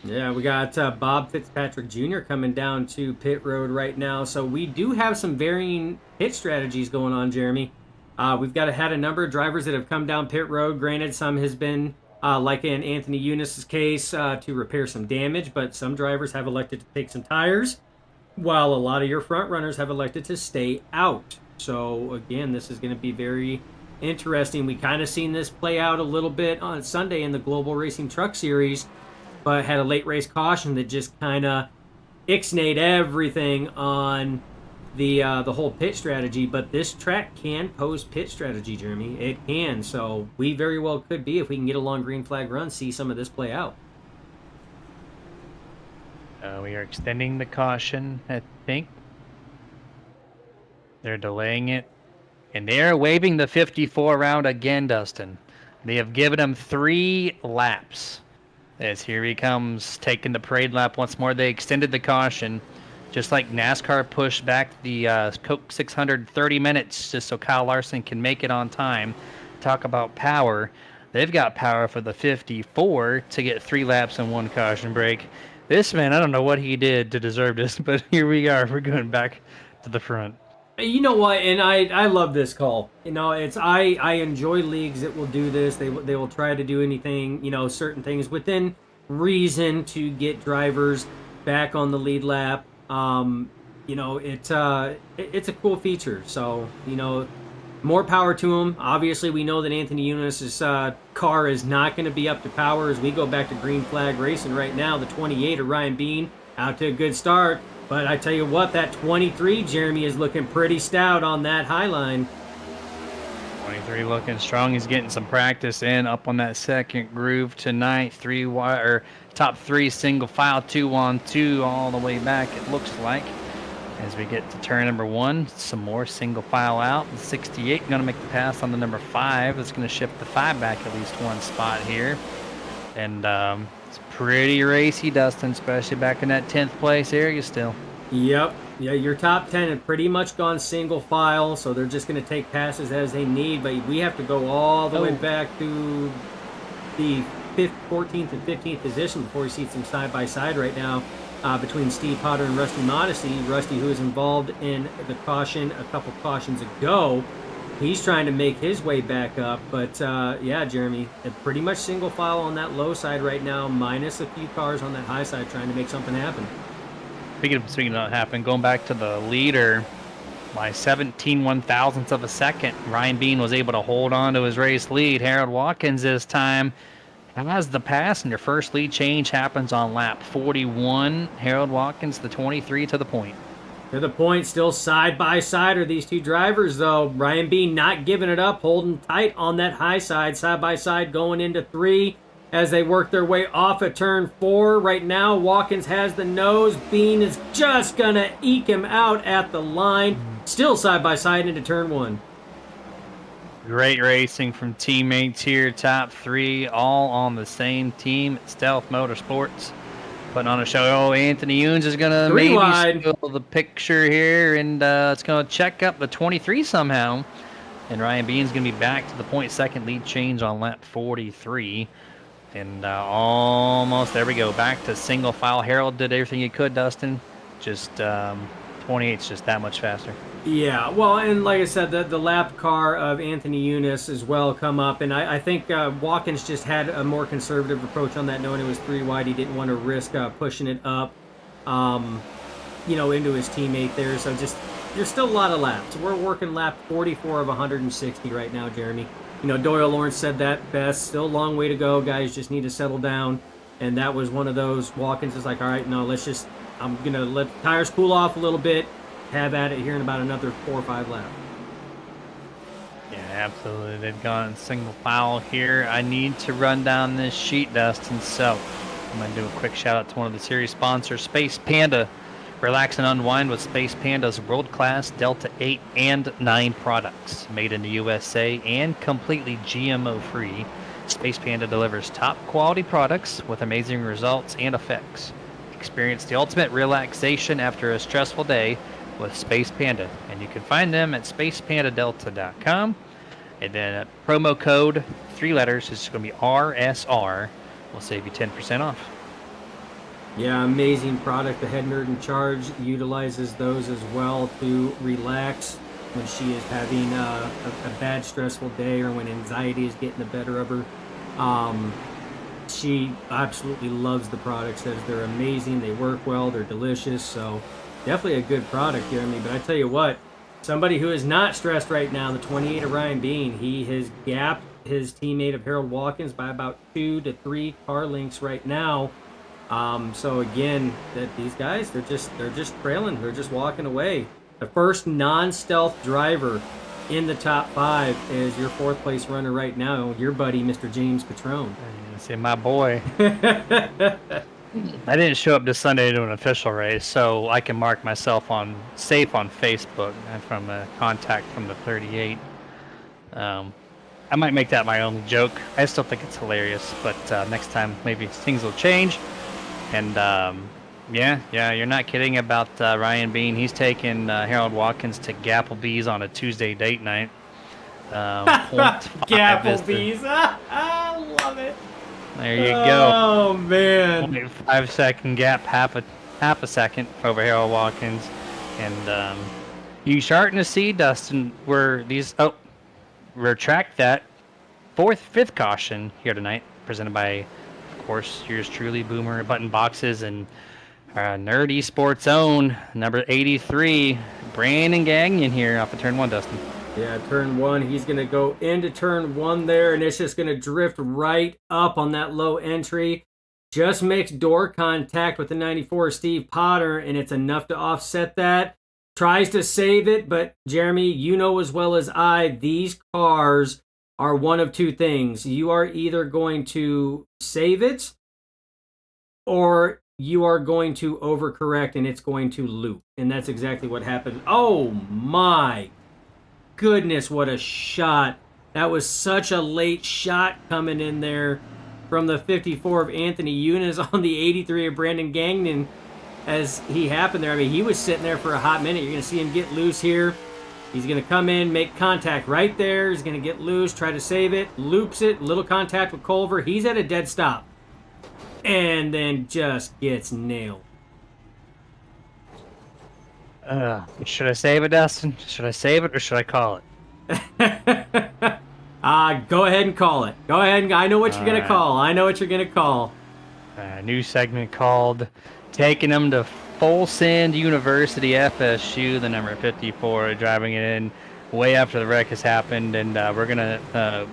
Yeah, we got Bob Fitzpatrick Jr. coming down to pit road right now. So we do have some varying pit strategies going on, Jeremy. We've had a number of drivers that have come down pit road. Granted, some has been, like in Anthony Eunice's case, to repair some damage. But some drivers have elected to take some tires, while a lot of your front runners have elected to stay out. So, again, this is going to be very interesting. We kind of seen this play out a little bit on Sunday in the Global Racing Truck Series, but had a late race caution that just kind of ixnayed everything on the whole pit strategy. But this track can pose pit strategy, Jeremy. It can. So we very well could be, if we can get a long green flag run, see some of this play out. We are extending the caution, I think. They're delaying it. And they are waiving the 54 round again, Dustin. They have given him 3 laps. As here he comes, taking the parade lap once more. They extended the caution, just like NASCAR pushed back the Coke 600 30 minutes just so Kyle Larson can make it on time. Talk about power. They've got power for the 54 to get 3 laps and 1 caution break. This man, I don't know what he did to deserve this, but here we are. We're going back to the front. You know what, and I love this call. You know, it's I enjoy leagues that will do this. They will try to do anything, you know, certain things within reason to get drivers back on the lead lap. You know, it's a cool feature. So, you know, more power to him. Obviously, we know that Anthony Eunice's car is not going to be up to power as we go back to green flag racing right now. The 28 of Ryan Bean out to a good start. But I tell you what, that 23, Jeremy, is looking pretty stout on that high line. 23 looking strong. He's getting some practice in up on that second groove tonight. Top 3 single file, 2-on-2 all the way back, it looks like. As we get to turn number 1, some more single file out. The 68 going to make the pass on the number 5. It's going to shift the 5 back at least 1 spot here. And it's pretty racy, Dustin, especially back in that 10th place area still. Yep. Yeah, your top 10 have pretty much gone single file, so they're just going to take passes as they need. But we have to go all the way back to the 14th and 15th position before we see some side-by-side right now between Steve Potter and Rusty Modesty. Rusty, who was involved in the caution a couple cautions ago, he's trying to make his way back up. But, yeah, Jeremy, pretty much single file on that low side right now, minus a few cars on that high side trying to make something happen. Speaking of that happen, going back to the leader, by 17 one-thousandths of a second, Ryan Bean was able to hold on to his race lead. Harold Watkins this time has the pass, and your first lead change happens on lap 41. Harold Watkins, the 23, to the point. To the point, still side by side are these two drivers, though. Ryan Bean not giving it up, holding tight on that high side by side, going into 3 as they work their way off at turn 4. Right now, Watkins has the nose. Bean is just going to eke him out at the line. Still side by side into turn 1. Great racing from teammates here. Top 3, all on the same team at Stealth Motorsports. Putting on a show. Oh, Anthony Younes is going to maybe steal the picture here, and it's going to check up the 23 somehow. And Ryan Bean's going to be back to the point second lead change on lap 43. And almost, there we go, back to single file. Harold did everything he could, Dustin. Just 28's just that much faster. Yeah, well, and like I said, the lap car of Anthony Younes as well come up, and I think Watkins just had a more conservative approach on that, knowing it was 3 wide. He didn't want to risk pushing it up, you know, into his teammate there. So just, there's still a lot of laps. We're working lap 44 of 160 right now, Jeremy. You know, Doyle Lawrence said that best. Still a long way to go, guys. Just need to settle down. And that was one of those. Watkins is like, all right, no, I'm going to let the tires cool off a little bit. Have at it here in about another 4 or 5 laps. Yeah, absolutely. They've gone single file here. I need to run down this sheet, Dustin, so I'm going to do a quick shout out to one of the series sponsors, Space Panda. Relax and unwind with Space Panda's world-class Delta 8 and 9 products. Made in the USA and completely GMO-free, Space Panda delivers top-quality products with amazing results and effects. Experience the ultimate relaxation after a stressful day with Space Panda, and you can find them at spacepandadelta.com. And then promo code, 3 letters, is going to be RSR. Will save you 10% off. Yeah, amazing product. The head nerd in charge utilizes those as well to relax when she is having a bad, stressful day, or when anxiety is getting the better of her. She absolutely loves the products. Says they're amazing. They work well. They're delicious. So definitely a good product, Jeremy. But I tell you what, somebody who is not stressed right now, the 28 of Ryan Bean, he has gapped his teammate of Harold Watkins by about 2 to 3 car lengths right now. So again, that these guys, they're just trailing. They're just walking away. The first non-stealth driver in the top 5 is your 4th place runner right now, your buddy, Mr. James Catrone. See, my boy. I didn't show up this Sunday to an official race, so I can mark myself safe on Facebook from a contact from the 38. I might make that my own joke. I still think it's hilarious, but next time maybe things will change. And yeah, you're not kidding about Ryan Bean. He's taking Harold Watkins to Gapplebee's on a Tuesday date night. Gapplebee's. I love it. There you go. Oh man. 5-second gap, half a second over Harold Watkins, and you starting to see, Dustin, where these retract that 5th caution here tonight, presented by, of course, yours truly, Boomer Button Boxes and Nerd Esports own number 83, Brandon Gagnon here off of turn 1, Dustin. Yeah, turn 1. He's going to go into turn 1 there, and it's just going to drift right up on that low entry. Just makes door contact with the 94 Steve Potter, and it's enough to offset that. Tries to save it, but Jeremy, you know as well as I, these cars are one of two things. You are either going to save it, or you are going to overcorrect, and it's going to loop. And that's exactly what happened. Oh, my goodness, what a shot. That was such a late shot coming in there from the 54 of Anthony Younes on the 83 of Brandon Gagnon as he happened there. I mean, he was sitting there for a hot minute. You're going to see him get loose here. He's going to come in, make contact right there. He's going to get loose, try to save it, loops it, little contact with Culver. He's at a dead stop. And then just gets nailed. Should I save it, Dustin? Should I save it or should I call it? Go ahead and call it. Go ahead. I know what you're going to call. I know what you're going to call. A new segment called Taking Them to Full Send University FSU, the number 54, driving it in way after the wreck has happened. And we're going to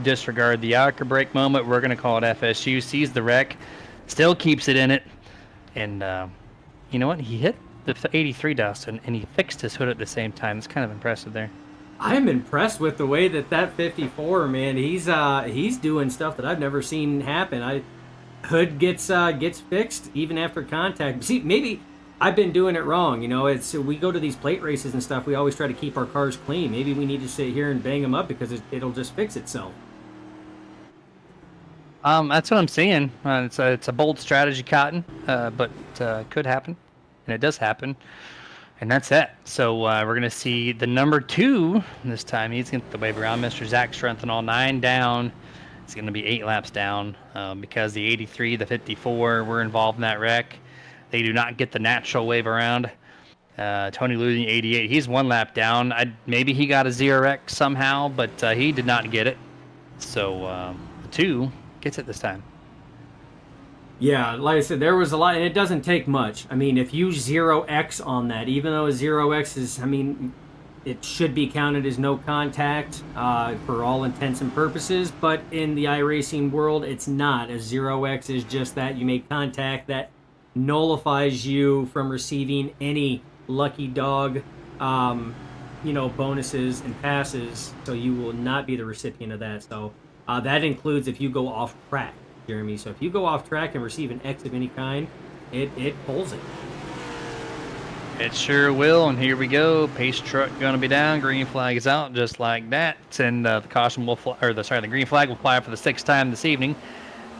disregard the anchor brake moment. We're going to call it FSU. Sees the wreck, still keeps it in it. And you know what? He hit the 83 Dustin, and he fixed his hood at the same time. It's kind of impressive there. I am impressed with the way that 54, man, he's doing stuff that I've never seen happen. Hood gets fixed even after contact. See, maybe I've been doing it wrong. You know, we go to these plate races and stuff. We always try to keep our cars clean. Maybe we need to sit here and bang them up because it'll just fix itself. That's what I'm seeing. It's a bold strategy, Cotton, but could happen, and it does happen. And that's it. So we're going to see the number 2 this time. He's going to the wave around. Mr. Zach Strength and all 9 down. It's going to be 8 laps down because the 83, the 54 were involved in that wreck. They do not get the natural wave around. Tony losing 88. He's 1 lap down. Maybe he got a 0 wreck somehow, but he did not get it. So the 2 gets it this time. Yeah, like I said, there was a lot, and it doesn't take much. I mean, if you 0x on that, even though a 0x is, I mean, it should be counted as no contact for all intents and purposes, but in the iRacing world, it's not. A 0x is just that you make contact that nullifies you from receiving any lucky dog, bonuses and passes, so you will not be the recipient of that. So that includes if you go off track, Jeremy. So if you go off track and receive an X of any kind, it pulls it. It sure will, and here we go. Pace truck going to be down. Green flag is out, just like that. And the caution will fly, the green flag will fly for the 6th time this evening.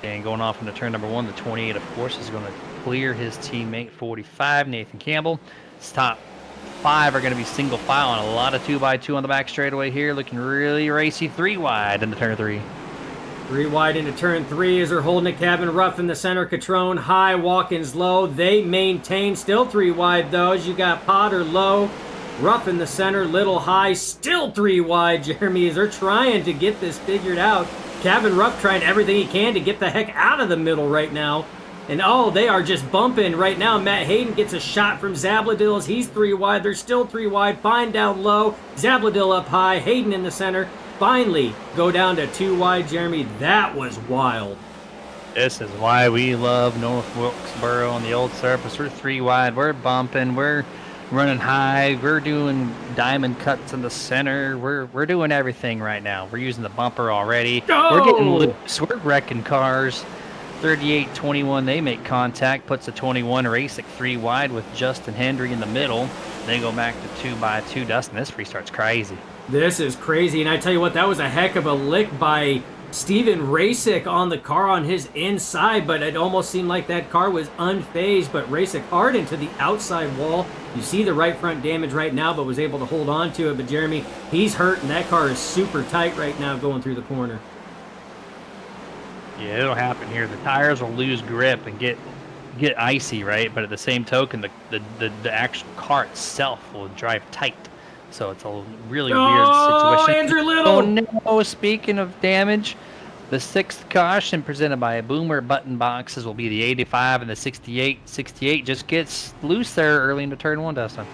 And going off into turn number 1, the 28, of course, is going to clear his teammate 45, Nathan Campbell. His top 5 are going to be single file on a lot of 2x2 on the back straightaway here, looking really racy. 3 wide into turn 3. 3 wide into turn 3 as they're holding a cabin rough in the center. Catrone high, Watkins low. They maintain, still 3 wide though, as you got Potter low, rough in the center, little high, still 3 wide, Jeremy, as they're trying to get this figured out. Cabin Ruff trying everything he can to get the heck out of the middle right now And oh, they are just bumping right now. Matt Hayden gets a shot from Zabladil as he's 3 wide. They're still 3 wide. Fine down low. Zabladil up high. Hayden in the center. Finally go down to 2 wide. Jeremy, that was wild. This is why we love North Wilkesboro on the old surface. We're 3 wide. We're bumping. We're running high. We're doing diamond cuts in the center. We're doing everything right now. We're using the bumper already. We're getting loose. We're wrecking cars. 38-21, they make contact, puts a 21 race at 3 wide with Justin Hendry in the middle. They go back to 2x2. Dustin, this restart's crazy. This is crazy, and I tell you what, that was a heck of a lick by Steven Rasick on the car on his inside, but it almost seemed like that car was unfazed, but Rasick hard into the outside wall. You see the right front damage right now, but was able to hold on to it. But Jeremy, he's hurt, and that car is super tight right now going through the corner. Yeah, it'll happen here. The tires will lose grip and get icy, right? But at the same token, the actual car itself will drive tight. So it's a really weird situation. Andrew Little! Oh no! Speaking of damage, the 6th caution presented by Boomer Button Boxes will be the 85 and the 68. 68 just gets loose there early into turn 1, Dustin.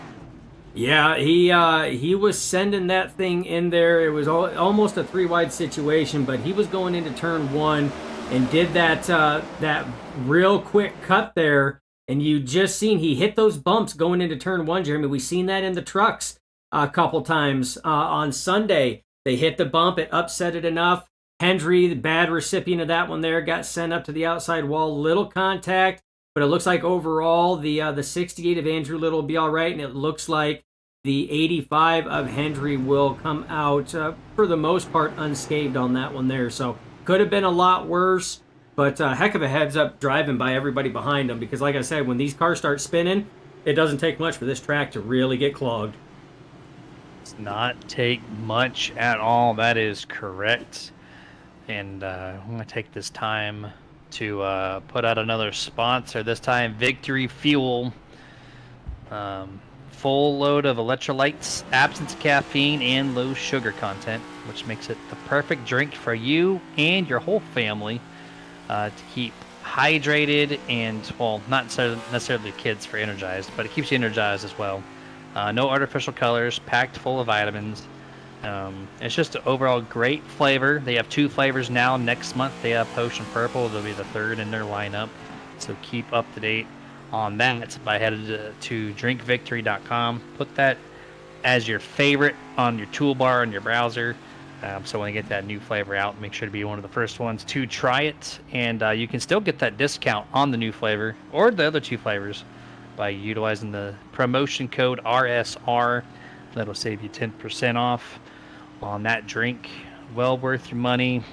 Yeah, he was sending that thing in there. It was almost a 3 wide situation, but he was going into turn 1 and did that real quick cut there. And you just seen he hit those bumps going into turn 1, Jeremy. We seen that in the trucks a couple times on Sunday. They hit the bump, it upset it enough. Hendry, the bad recipient of that one there, got sent up to the outside wall. Little contact, but it looks like overall the 68 of Andrew Little will be all right, and it looks like the 85 of Hendry will come out for the most part unscathed on that one there. So could have been a lot worse, but heck of a heads up driving by everybody behind them, because like I said, when these cars start spinning, it doesn't take much for this track to really get clogged. Does not take much at all. That is correct. And I'm going to take this time to put out another sponsor. This time, Victory Fuel. Full load of electrolytes, absence of caffeine, and low sugar content, which makes it the perfect drink for you and your whole family to keep hydrated and, well, not necessarily kids for energized, but it keeps you energized as well. No artificial colors, packed full of vitamins. It's just an overall great flavor. They have 2 flavors now. Next month they have Potion Purple. They'll be the 3rd in their lineup. So keep up to date on that by headed to drinkvictory.com. Put that as your favorite on your toolbar in your browser. So when you get that new flavor out, make sure to be one of the first ones to try it. And you can still get that discount on the new flavor or the other 2 flavors by utilizing the promotion code RSR. That'll save you 10% off on that drink. Well worth your money.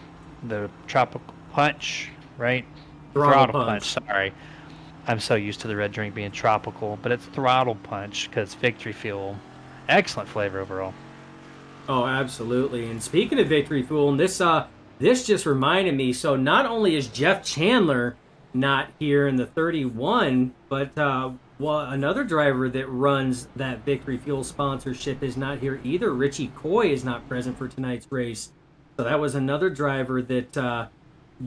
The Tropical Punch, right? Throttle Punch. Sorry. I'm so used to the red drink being tropical, but it's Throttle Punch because Victory Fuel. Excellent flavor overall. Oh, absolutely. And speaking of Victory Fuel, and this just reminded me, so not only is Jeff Chandler not here in the 31, but another driver that runs that Victory Fuel sponsorship is not here either. Richie Coy is not present for tonight's race. So that was another driver that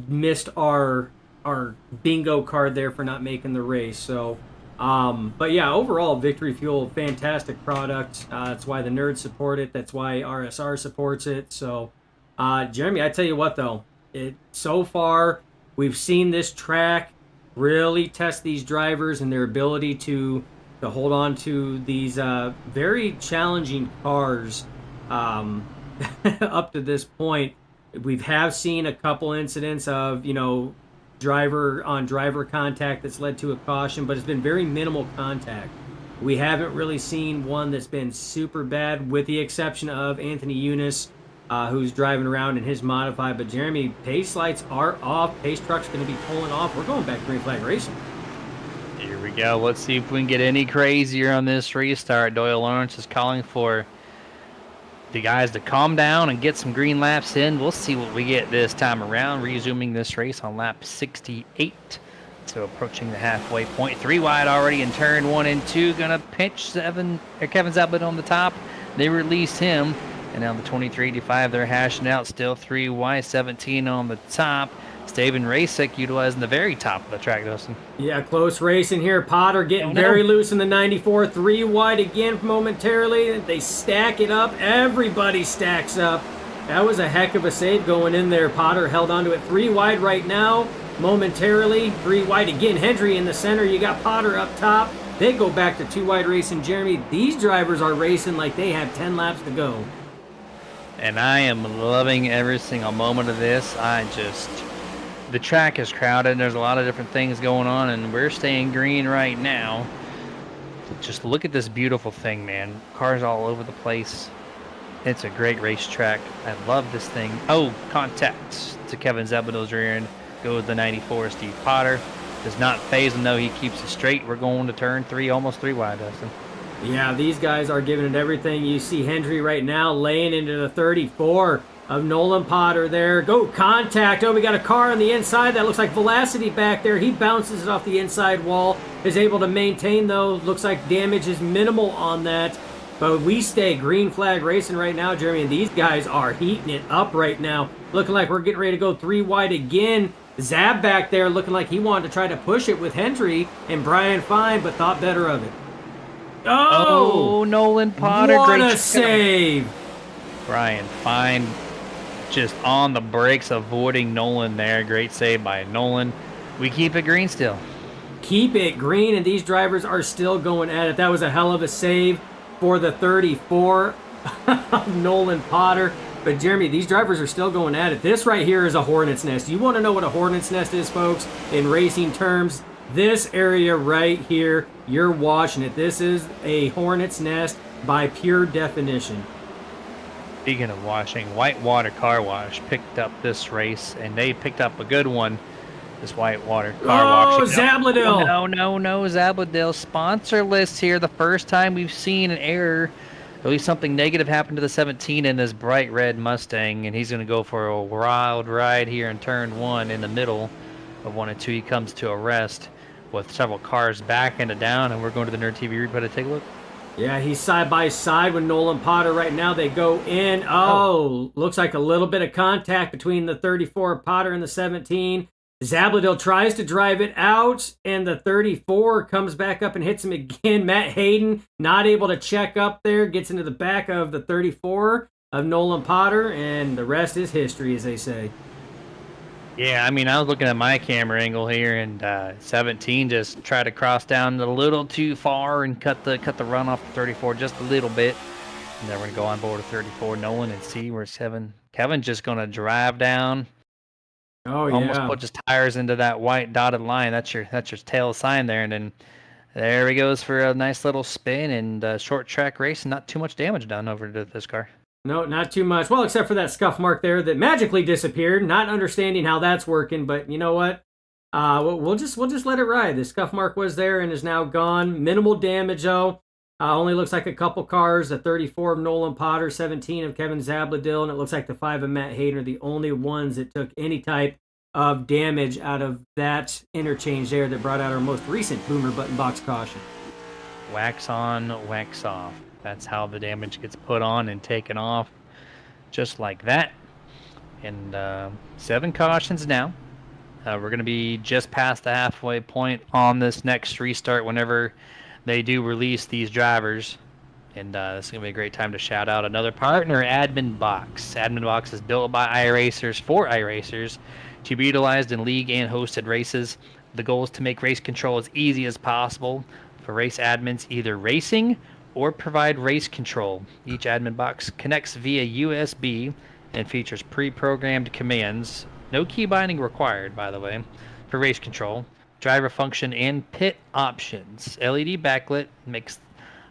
missed our bingo card there for not making the race. So, but yeah, overall, Victory Fuel, fantastic product. That's why the nerds support it. That's why RSR supports it. So, Jeremy, I tell you what, though, so far we've seen this track really test these drivers and their ability to hold on to these very challenging cars up to this point. We have seen a couple incidents of, driver on driver contact that's led to a caution, but it's been very minimal contact. We haven't really seen one that's been super bad, with the exception of Anthony Eunice, who's driving around in his modified. But Jeremy, pace lights are off. Pace truck's going to be pulling off. We're going back green flag racing. Here we go. Let's see if we can get any crazier on this restart. Doyle Lawrence is calling for the guys to calm down and get some green laps in. We'll see what we get this time around. Resuming this race on lap 68. So approaching the halfway point. 3 wide already in turn 1 and 2. Gonna pinch Kevin Zeblin on the top. They release him. And now the 2385, they're hashing out still 3 wide. 17 on the top. Staven Racek utilizing the very top of the track, Dustin. Yeah, close racing here. Potter getting Oh, no. very loose in the 94. 3 wide again momentarily. They stack it up. Everybody stacks up. That was a heck of a save going in there. Potter held onto it 3 wide right now. Momentarily, 3 wide again. Hendry in the center. You got Potter up top. They go back to 2 wide racing. Jeremy, these drivers are racing like they have 10 laps to go. And I am loving every single moment of this. The track is crowded. There's a lot of different things going on, and we're staying green right now. Just look at this beautiful thing, man. Cars all over the place. It's a great racetrack. I love this thing. Oh, contact to Kevin Zebedill's rear end. Goes the 94, Steve Potter. Does not phase him, though. He keeps it straight. We're going to turn 3, almost 3 wide, Dustin. Yeah, these guys are giving it everything. You see Hendry right now laying into the 34 of Nolan Potter there. Go contact. Oh, we got a car on the inside. That looks like Velocity back there. He bounces it off the inside wall. Is able to maintain, though. Looks like damage is minimal on that. But we stay green flag racing right now, Jeremy, and these guys are heating it up right now. Looking like we're getting ready to go 3 wide again. Zab back there looking like he wanted to try to push it with Hendry and Brian Fine, but thought better of it. Oh, Nolan Potter. What great a job. save. Brian Fine just on the brakes, avoiding Nolan there. Great save by Nolan. We keep it green still. Keep it green, and these drivers are still going at it. That was a hell of a save for the 34 of Nolan Potter. But Jeremy, these drivers are still going at it. This right here is a hornet's nest. You want to know what a hornet's nest is, folks, in racing terms? This area right here, you're watching it. This is a hornet's nest by pure definition. Speaking of washing, Whitewater Car Wash picked up this race, and they picked up a good one. This Whitewater Car Wash. Zabladil! No, Zabladil. Sponsor list here. The first time we've seen an error, at least something negative happened to the 17 in this bright red Mustang, and he's going to go for a wild ride here in turn 1 in the middle of 1 and 2. He comes to a rest with several cars back and down, and we're going to the Nerd TV replay to take a look. Yeah, he's side by side with Nolan Potter right now. They go in. Oh, looks like a little bit of contact between the 34 Potter and the 17. Zabladil tries to drive it out, and the 34 comes back up and hits him again. Matt Hayden not able to check up there, gets into the back of the 34 of Nolan Potter, and the rest is history, as they say. Yeah, I mean, I was looking at my camera angle here, and 17 just tried to cross down a little too far and cut the run off the 34 just a little bit. And then we're going to go on board to 34 Nolan and see where Kevin's just going to drive down. Oh, yeah. Almost put his tires into that white dotted line. That's your tail sign there. And then there he goes for a nice little spin and short track race, and not too much damage done over to this car. No, not too much. Well, except for that scuff mark there that magically disappeared. Not understanding how that's working, but you know what? We'll just let it ride. The scuff mark was there and is now gone. Minimal damage though. Only looks like a couple cars. The 34 of Nolan Potter, 17 of Kevin Zabladil, and it looks like the 5 of Matt Hayden are the only ones that took any type of damage out of that interchange there that brought out our most recent Boomer Button Box caution. Wax on, wax off. That's how the damage gets put on and taken off, just like that. And 7 cautions now. We're going to be just past the halfway point on this next restart whenever they do release these drivers. And this is going to be a great time to shout out another partner, Admin Box. Admin Box is built by iRacers for iRacers to be utilized in league and hosted races. The goal is to make race control as easy as possible for race admins, either racing or provide race control. Each admin box connects via USB and features pre-programmed commands, no key binding required, by the way, for race control, driver function, and pit options. LED backlit makes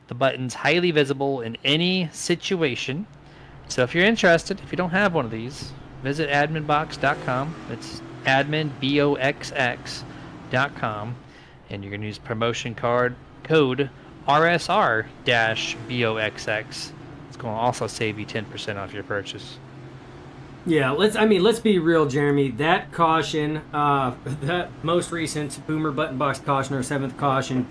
the buttons highly visible in any situation. So if you're interested, if you don't have one of these, visit adminbox.com. It's adminboxx.com, and you're going to use promotion code RSR-BOXX. It's going to also save you 10% off your purchase. Yeah, let's be real, Jeremy. That caution, that most recent Boomer Button Box caution, or 7th caution,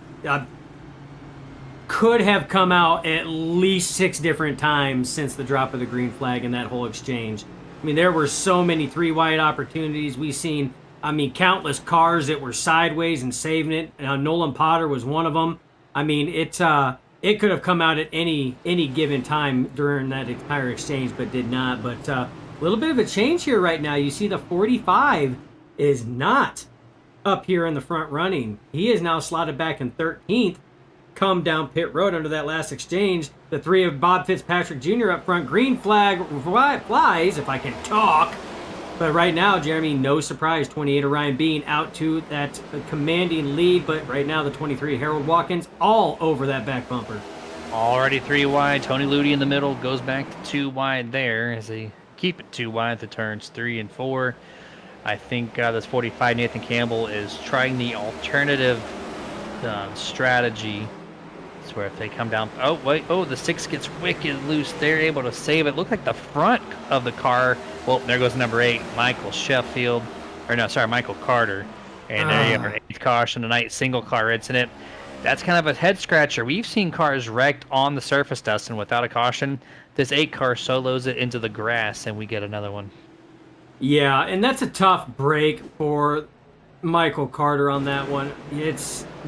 could have come out at least 6 different times since the drop of the green flag in that whole exchange. I mean, there were so many 3 wide opportunities. We've seen, I mean, countless cars that were sideways and saving it. Nolan Potter was one of them. I mean, it could have come out at any given time during that entire exchange, but did not. But a little bit of a change here right now. You see the 45 is not up here in the front running. He is now slotted back in 13th. Come down pit road under that last exchange. The 3 of Bob Fitzpatrick Jr. up front. Green flag flies, if I can talk. But right now, Jeremy, no surprise. 28 Orion Bean out to that commanding lead. But right now, the 23 Harold Watkins all over that back bumper. Already 3 wide. Tony Ludi in the middle goes back to 2 wide there as they keep it 2 wide at the turns 3 and 4. I think this 45 Nathan Campbell is trying the alternative strategy. It's where if they come down, the 6 gets wicked loose. They're able to save it. Look like the front of the car. Well, there goes number 8, Michael Carter. And there you have our 8th caution tonight, single car incident. That's kind of a head scratcher. We've seen cars wrecked on the surface, Dustin, without a caution. This 8 car solos it into the grass, and we get another one. Yeah, and that's a tough break for Michael Carter on that one.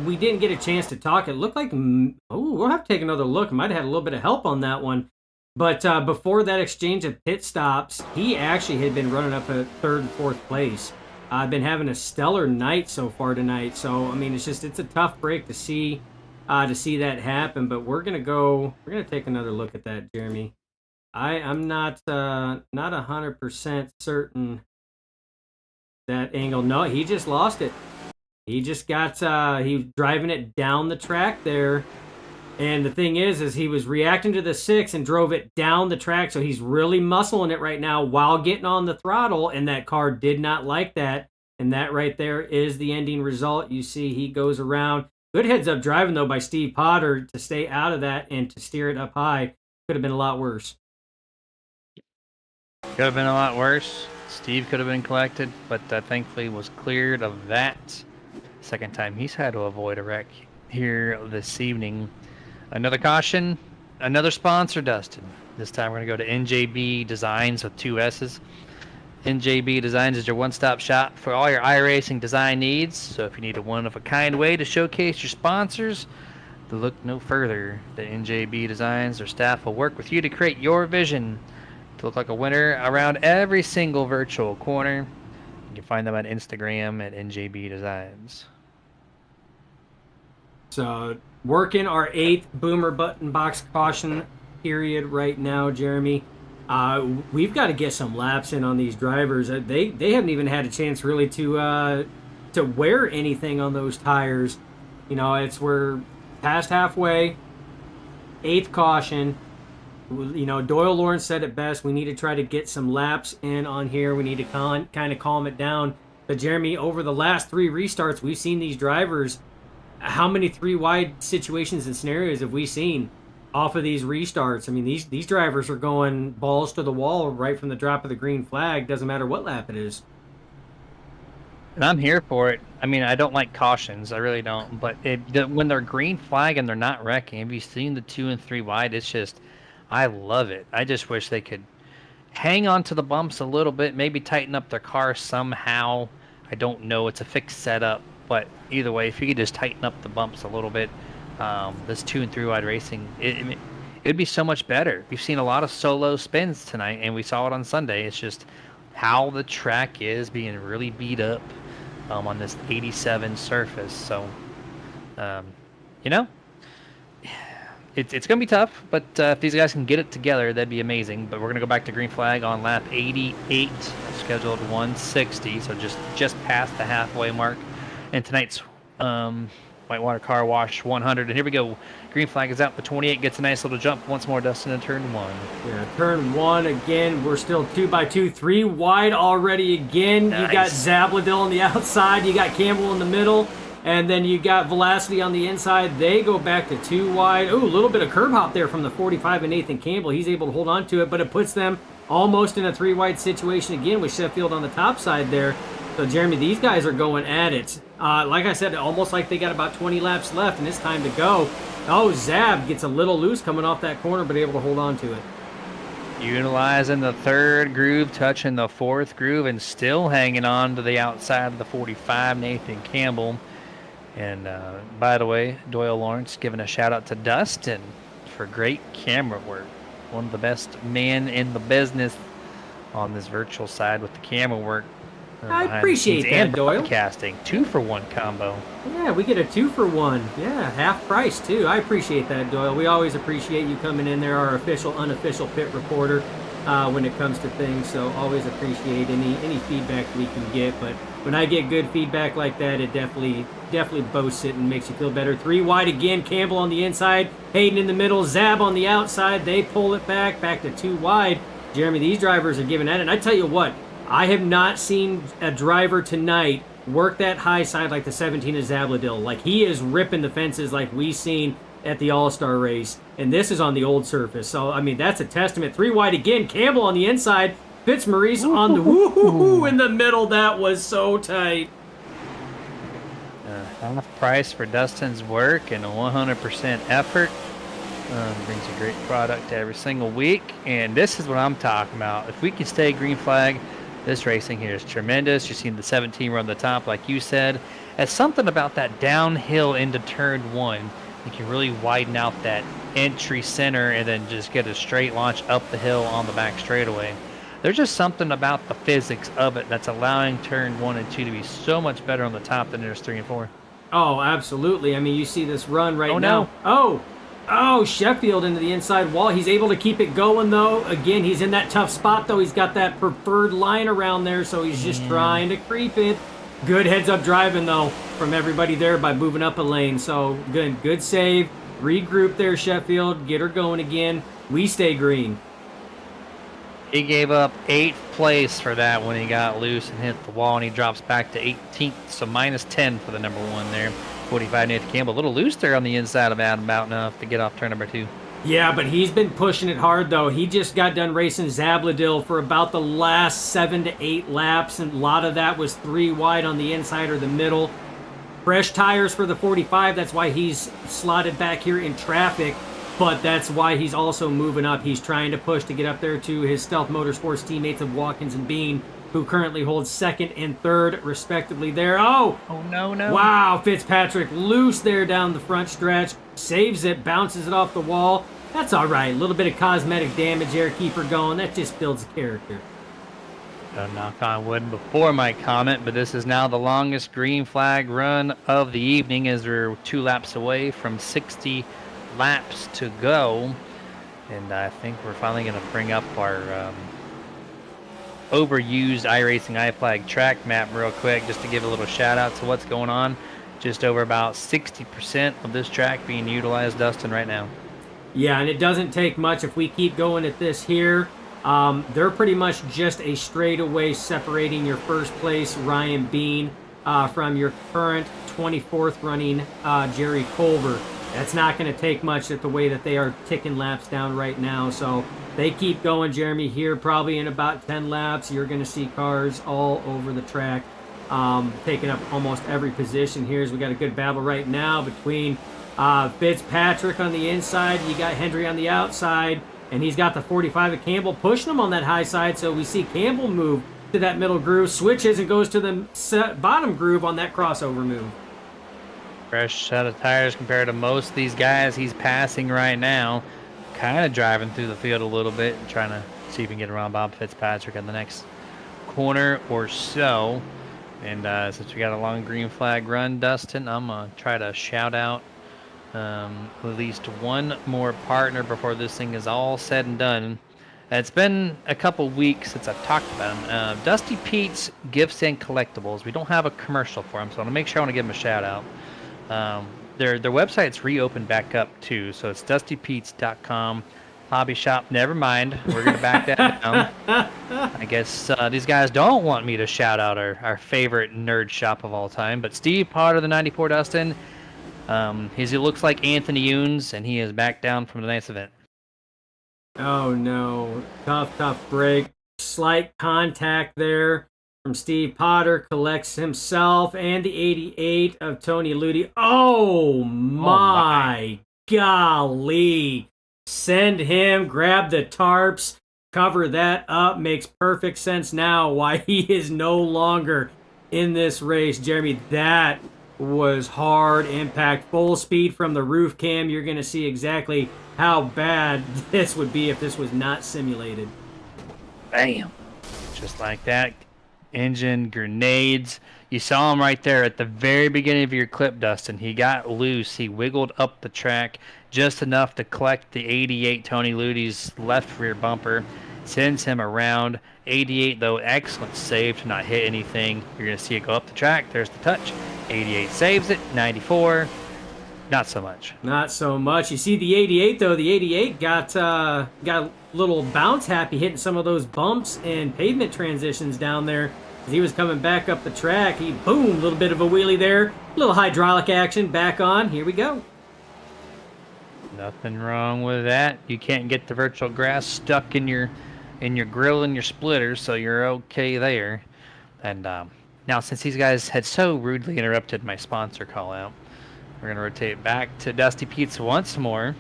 We didn't get a chance to talk. It looked like, we'll have to take another look. Might have had a little bit of help on that one. But before that exchange of pit stops, he actually had been running up at 3rd and 4th place. I've been having a stellar night so far tonight. So, I mean, it's a tough break to see that happen. But we're going to take another look at that, Jeremy. I'm not 100% certain that angle. No, he just lost it. He just got he was driving it down the track there, and the thing is he was reacting to the 6 and drove it down the track, so he's really muscling it right now while getting on the throttle, and that car did not like that, and that right there is the ending result. You see he goes around. Good heads up driving though by Steve Potter to stay out of that and to steer it up high. Could have been a lot worse. Could have been a lot worse. Steve could have been collected, but thankfully was cleared of that. Second time he's had to avoid a wreck here this evening. Another caution, another sponsor, Dustin. This time we're going to go to NJB Designs with 2 S's. NJB Designs is your one-stop shop for all your iRacing design needs. So if you need a one-of-a-kind way to showcase your sponsors, look no further. The NJB Designs, their staff will work with you to create your vision to look like a winner around every single virtual corner. You can find them on Instagram at NJB Designs. So working our 8th boomer button box caution period right now, Jeremy. We've got to get some laps in on these drivers. They haven't even had a chance really to wear anything on those tires. You know, we're past halfway. 8th caution. You know, Doyle Lawrence said it best. We need to try to get some laps in on here. We need to kind of calm it down. But Jeremy, over the last 3 restarts, we've seen these drivers. How many 3 wide situations and scenarios have we seen off of these restarts? I mean, these drivers are going balls to the wall right from the drop of the green flag. Doesn't matter what lap it is. And I'm here for it. I mean, I don't like cautions. I really don't. But when they're green flag and they're not wrecking, have you seen the 2 and 3 wide? It's just, I love it. I just wish they could hang on to the bumps a little bit, maybe tighten up their car somehow. I don't know. It's a fixed setup. But either way, if you could just tighten up the bumps a little bit, this 2 and 3 wide racing, it'd be so much better. We've seen a lot of solo spins tonight, and we saw it on Sunday. It's just how the track is being really beat up on this 87 surface. So, you know, it's going to be tough, but if these guys can get it together, that'd be amazing. But we're going to go back to green flag on lap 88, scheduled 160, so just past the halfway mark. And tonight's Whitewater Car Wash 100. And here we go. Green flag is out. The 28 gets a nice little jump once more, Dustin, in turn 1. Yeah, turn 1 again. We're still 2x2, 3 wide already again. Nice. You got Zabladil on the outside. You got Campbell in the middle. And then you got Velocity on the inside. They go back to 2 wide. Ooh, a little bit of curb hop there from the 45 and Nathan Campbell. He's able to hold on to it, but it puts them almost in a 3 wide situation again with Sheffield on the top side there. So, Jeremy, these guys are going at it. Like I said, almost like they got about 20 laps left, and it's time to go. Oh, Zab gets a little loose coming off that corner, but able to hold on to it. Utilizing the third groove, touching the fourth groove, and still hanging on to the outside of the 45, Nathan Campbell. And by the way, Doyle Lawrence giving a shout out to Dustin for great camera work. One of the best men in the business on this virtual side with the camera work. I behind the appreciate scenes that, and Doyle. Broadcasting, 2-for-1 combo. Yeah, we get a 2-for-1. Yeah, half price too. I appreciate that, Doyle. We always appreciate you coming in there, our official, unofficial pit reporter, when it comes to things. So always appreciate any feedback we can get. But when I get good feedback like that, it definitely boasts it and makes you feel better. 3 wide again. Campbell on the inside, Hayden in the middle, Zab on the outside. They pull it back to 2 wide. Jeremy, these drivers are giving at it. And I tell you what, I have not seen a driver tonight work that high side like the 17 of Zabladil. Like, he is ripping the fences like we seen at the All-Star race. And this is on the old surface. So, I mean, that's a testament. 3 wide again. Campbell on the inside. Fitzmaurice on the woo-hoo-hoo in the middle. That was so tight. Half price for Dustin's work and a 100% effort. Brings a great product every single week. And this is what I'm talking about. If we can stay green flag, this racing here is tremendous. You've seen the 17 run the top, like you said. It's something about that downhill into turn 1. You can really widen out that entry center and then just get a straight launch up the hill on the back straightaway. There's just something about the physics of it that's allowing turn 1 and 2 to be so much better on the top than there's 3 and 4. Oh, absolutely. I mean, you see this run right now. Oh, Sheffield into the inside wall. He's able to keep it going, though. Again, he's in that tough spot, though. He's got that preferred line around there, so he's just trying to creep it. Good heads-up driving, though, from everybody there by moving up a lane. So, good save. Regroup there, Sheffield. Get her going again. We stay green. He gave up 8th place for that when he got loose and hit the wall, and he drops back to 18th, so minus 10 for the number 1 there. 45, Nathan Campbell. A little loose there on the inside of Adam, about enough to get off turn number 2. Yeah, but he's been pushing it hard, though. He just got done racing Zabladil for about the last 7 to 8 laps, and a lot of that was 3 wide on the inside or the middle. Fresh tires for the 45. That's why he's slotted back here in traffic, but that's why he's also moving up. He's trying to push to get up there to his Stealth Motorsports teammates of Watkins and Bean, who currently holds 2nd and 3rd, respectively there. Oh, no. Wow, Fitzpatrick loose there down the front stretch. Saves it, bounces it off the wall. That's all right. A little bit of cosmetic damage there. Keep her going. That just builds character. Gotta knock on wood before my comment, but this is now the longest green flag run of the evening as we're 2 laps away from 60 laps to go. And I think we're finally going to bring up our overused iRacing iFlag track map real quick just to give a little shout out to what's going on. Just over about 60% of this track being utilized, Dustin, right now. Yeah, and it doesn't take much if we keep going at this here. They're pretty much just a straightaway separating your first place, Ryan Bean, from your current 24th running Jerry Culver. That's not going to take much at the way that they are ticking laps down right now. So they keep going, Jeremy. Here, probably in about 10 laps, you're going to see cars all over the track, taking up almost every position here. As we got a good battle right now between Fitzpatrick on the inside. You got Hendry on the outside, and he's got the 45 of Campbell pushing him on that high side. So we see Campbell move to that middle groove, switches, and goes to the bottom groove on that crossover move. Fresh set of tires compared to most of these guys he's passing right now. Kind of driving through the field a little bit and trying to see if we can get around Bob Fitzpatrick in the next corner or so. And since we got a long green flag run, Dustin, I'm going to try to shout out at least one more partner before this thing is all said and done. It's been a couple weeks since I've talked about him. Dusty Pete's Gifts and Collectibles. We don't have a commercial for him, so I want to make sure I want to give him a shout out. Their website's reopened back up too, so it's dustypetes.com. Hobby shop, never mind. We're going to back that down. I guess these guys don't want me to shout out our favorite nerd shop of all time, but Steve Potter, the 94 Dustin, he looks like Anthony Younes, and he is back down from tonight's event. Oh no, tough break. Slight contact there from Steve Potter, collects himself and the 88 of Tony Ludi. Oh my golly. Send him, grab the tarps. cover that up. Makes perfect sense now why he is no longer in this race. Jeremy, that was hard impact. Full speed from the roof cam. You're going to see exactly how bad this would be if this was not simulated. Bam. Just like that. Engine grenades. You saw him right there at the very beginning of your clip, Dustin. He got loose. He wiggled up the track just enough to collect the 88 Tony Ludi's left rear bumper. Sends him around. 88, though, excellent save to not hit anything. You're going to see it go up the track. There's the touch. 88 saves it. 94, not so much. Not so much. You see the 88, though. The 88 got a little bounce happy hitting some of those bumps and pavement transitions down there. As he was coming back up the track, he, boom, a little bit of a wheelie there. A little hydraulic action back on. Here we go. Nothing wrong with that. You can't get the virtual grass stuck in your grill and your splitter, so you're okay there. And now, since these guys had so rudely interrupted my sponsor call out, we're going to rotate back to Dusty Pete's once more.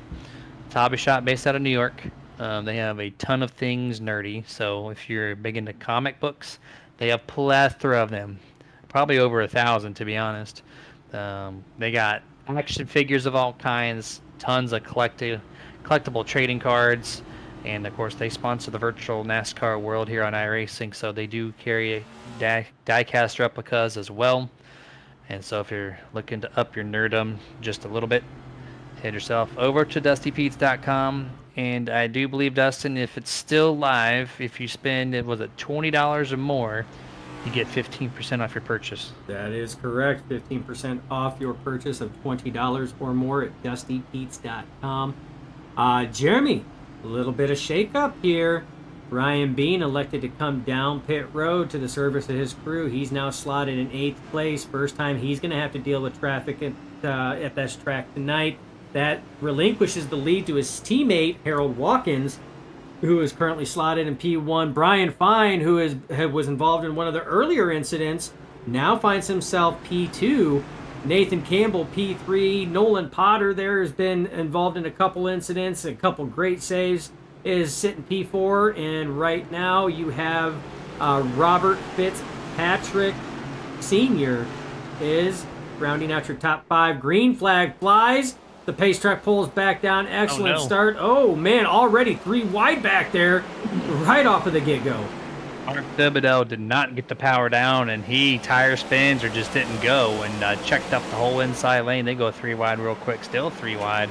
It's a hobby shop based out of New York. They have a ton of things nerdy, so if you're big into comic books, they have plethora of them. Probably over 1,000, to be honest. They got action figures of all kinds, tons of collectible trading cards, and of course they sponsor the virtual NASCAR world here on iRacing, so they do carry die-cast replicas as well. And so if you're looking to up your nerdom just a little bit, head yourself over to DustyPete's.com. And I do believe, Dustin, if it's still live, if you spend, was it $20 or more, you get 15% off your purchase. That is correct. 15% off your purchase of $20 or more at DustyPete's.com. Jeremy, a little bit of shakeup here. Ryan Bean elected to come down pit road to the service of his crew. He's now slotted in 8th place. First time he's going to have to deal with traffic at this track tonight. That relinquishes the lead to his teammate, Harold Watkins, who is currently slotted in P1. Brian Fine, who was involved in one of the earlier incidents, now finds himself P2. Nathan Campbell, P3. Nolan Potter there has been involved in a couple incidents, a couple great saves, is sitting P4. And right now you have Robert Fitzpatrick Sr. is rounding out your top 5. Green flag flies. The pace truck pulls back down. Excellent start. Oh, man, already 3 wide back there right off of the get-go. Mark Thibodeau did not get the power down, and he tire spins or just didn't go and checked up the whole inside lane. They go 3 wide real quick, still 3 wide,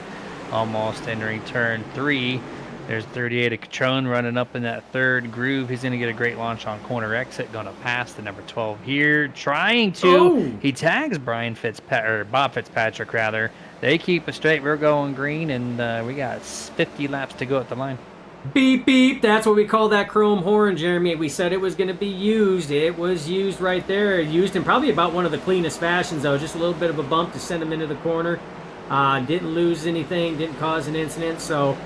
almost entering turn 3. There's 38 of Catrone running up in that third groove. He's going to get a great launch on corner exit, going to pass the number 12 here, trying to. Oh. He tags Bob Fitzpatrick, rather. They keep it straight. We're going green, and we got 50 laps to go at the line. Beep, beep. That's what we call that chrome horn, Jeremy. We said it was going to be used. It was used right there. Used in probably about one of the cleanest fashions, though. Just a little bit of a bump to send him into the corner. Didn't lose anything. Didn't cause an incident. So,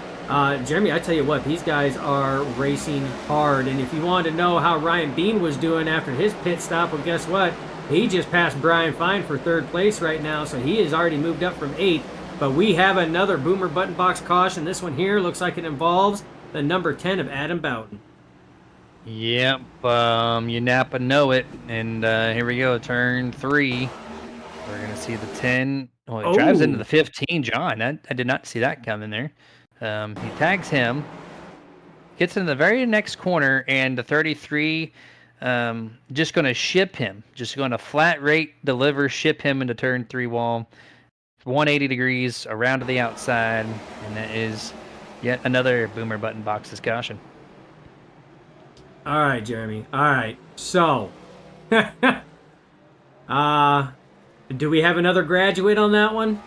Jeremy, I tell you what, these guys are racing hard. And if you wanted to know how Ryan Bean was doing after his pit stop, well, guess what? He just passed Brian Fine for 3rd place right now, so he has already moved up from 8th. But we have another Boomer Button Box caution. This one here looks like it involves the number 10 of Adam Bowden. Yep, you Napa know it. And here we go, turn 3. We're going to see the 10. Well, it drives into the 15, John. I did not see that coming there. He tags him, gets in the very next corner, and the 33... just going to ship him. Just going to flat rate, deliver, ship him into turn 3 wall. 180 degrees around to the outside. And that is yet another Boomer Button Boxes caution. All right, Jeremy. All right. So, do we have another graduate on that one?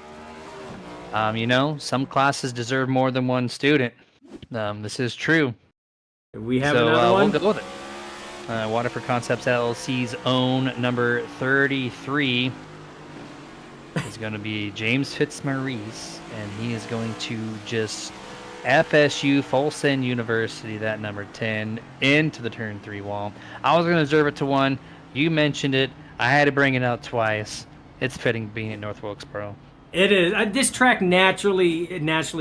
Some classes deserve more than one student. This is true. We have another one? We'll go with it. Waterford Concepts LLC's own number 33 is going to be James Fitzmaurice, and he is going to just FSU Full Send University, that number 10, into the turn 3 wall. I was going to reserve it to 1. You mentioned it. I had to bring it out twice. It's fitting being at North Wilkesboro. It is. This track naturally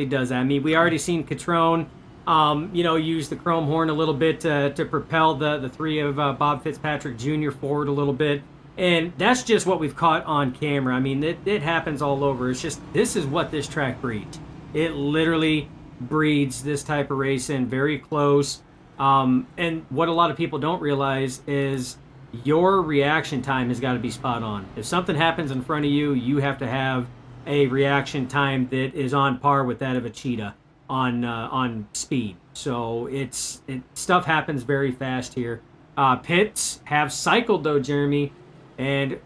does that. I mean, we already seen Catrone Use the chrome horn a little bit to propel the three of Bob Fitzpatrick Jr. forward a little bit. And that's just what we've caught on camera. I mean, it happens all over. It's just, this is what this track breeds. It literally breeds this type of racing, very close. And what a lot of people don't realize is your reaction time has got to be spot on. If something happens in front of you, you have to have a reaction time that is on par with that of a cheetah on speed. So stuff happens very fast here. Pits have cycled though, Jeremy, and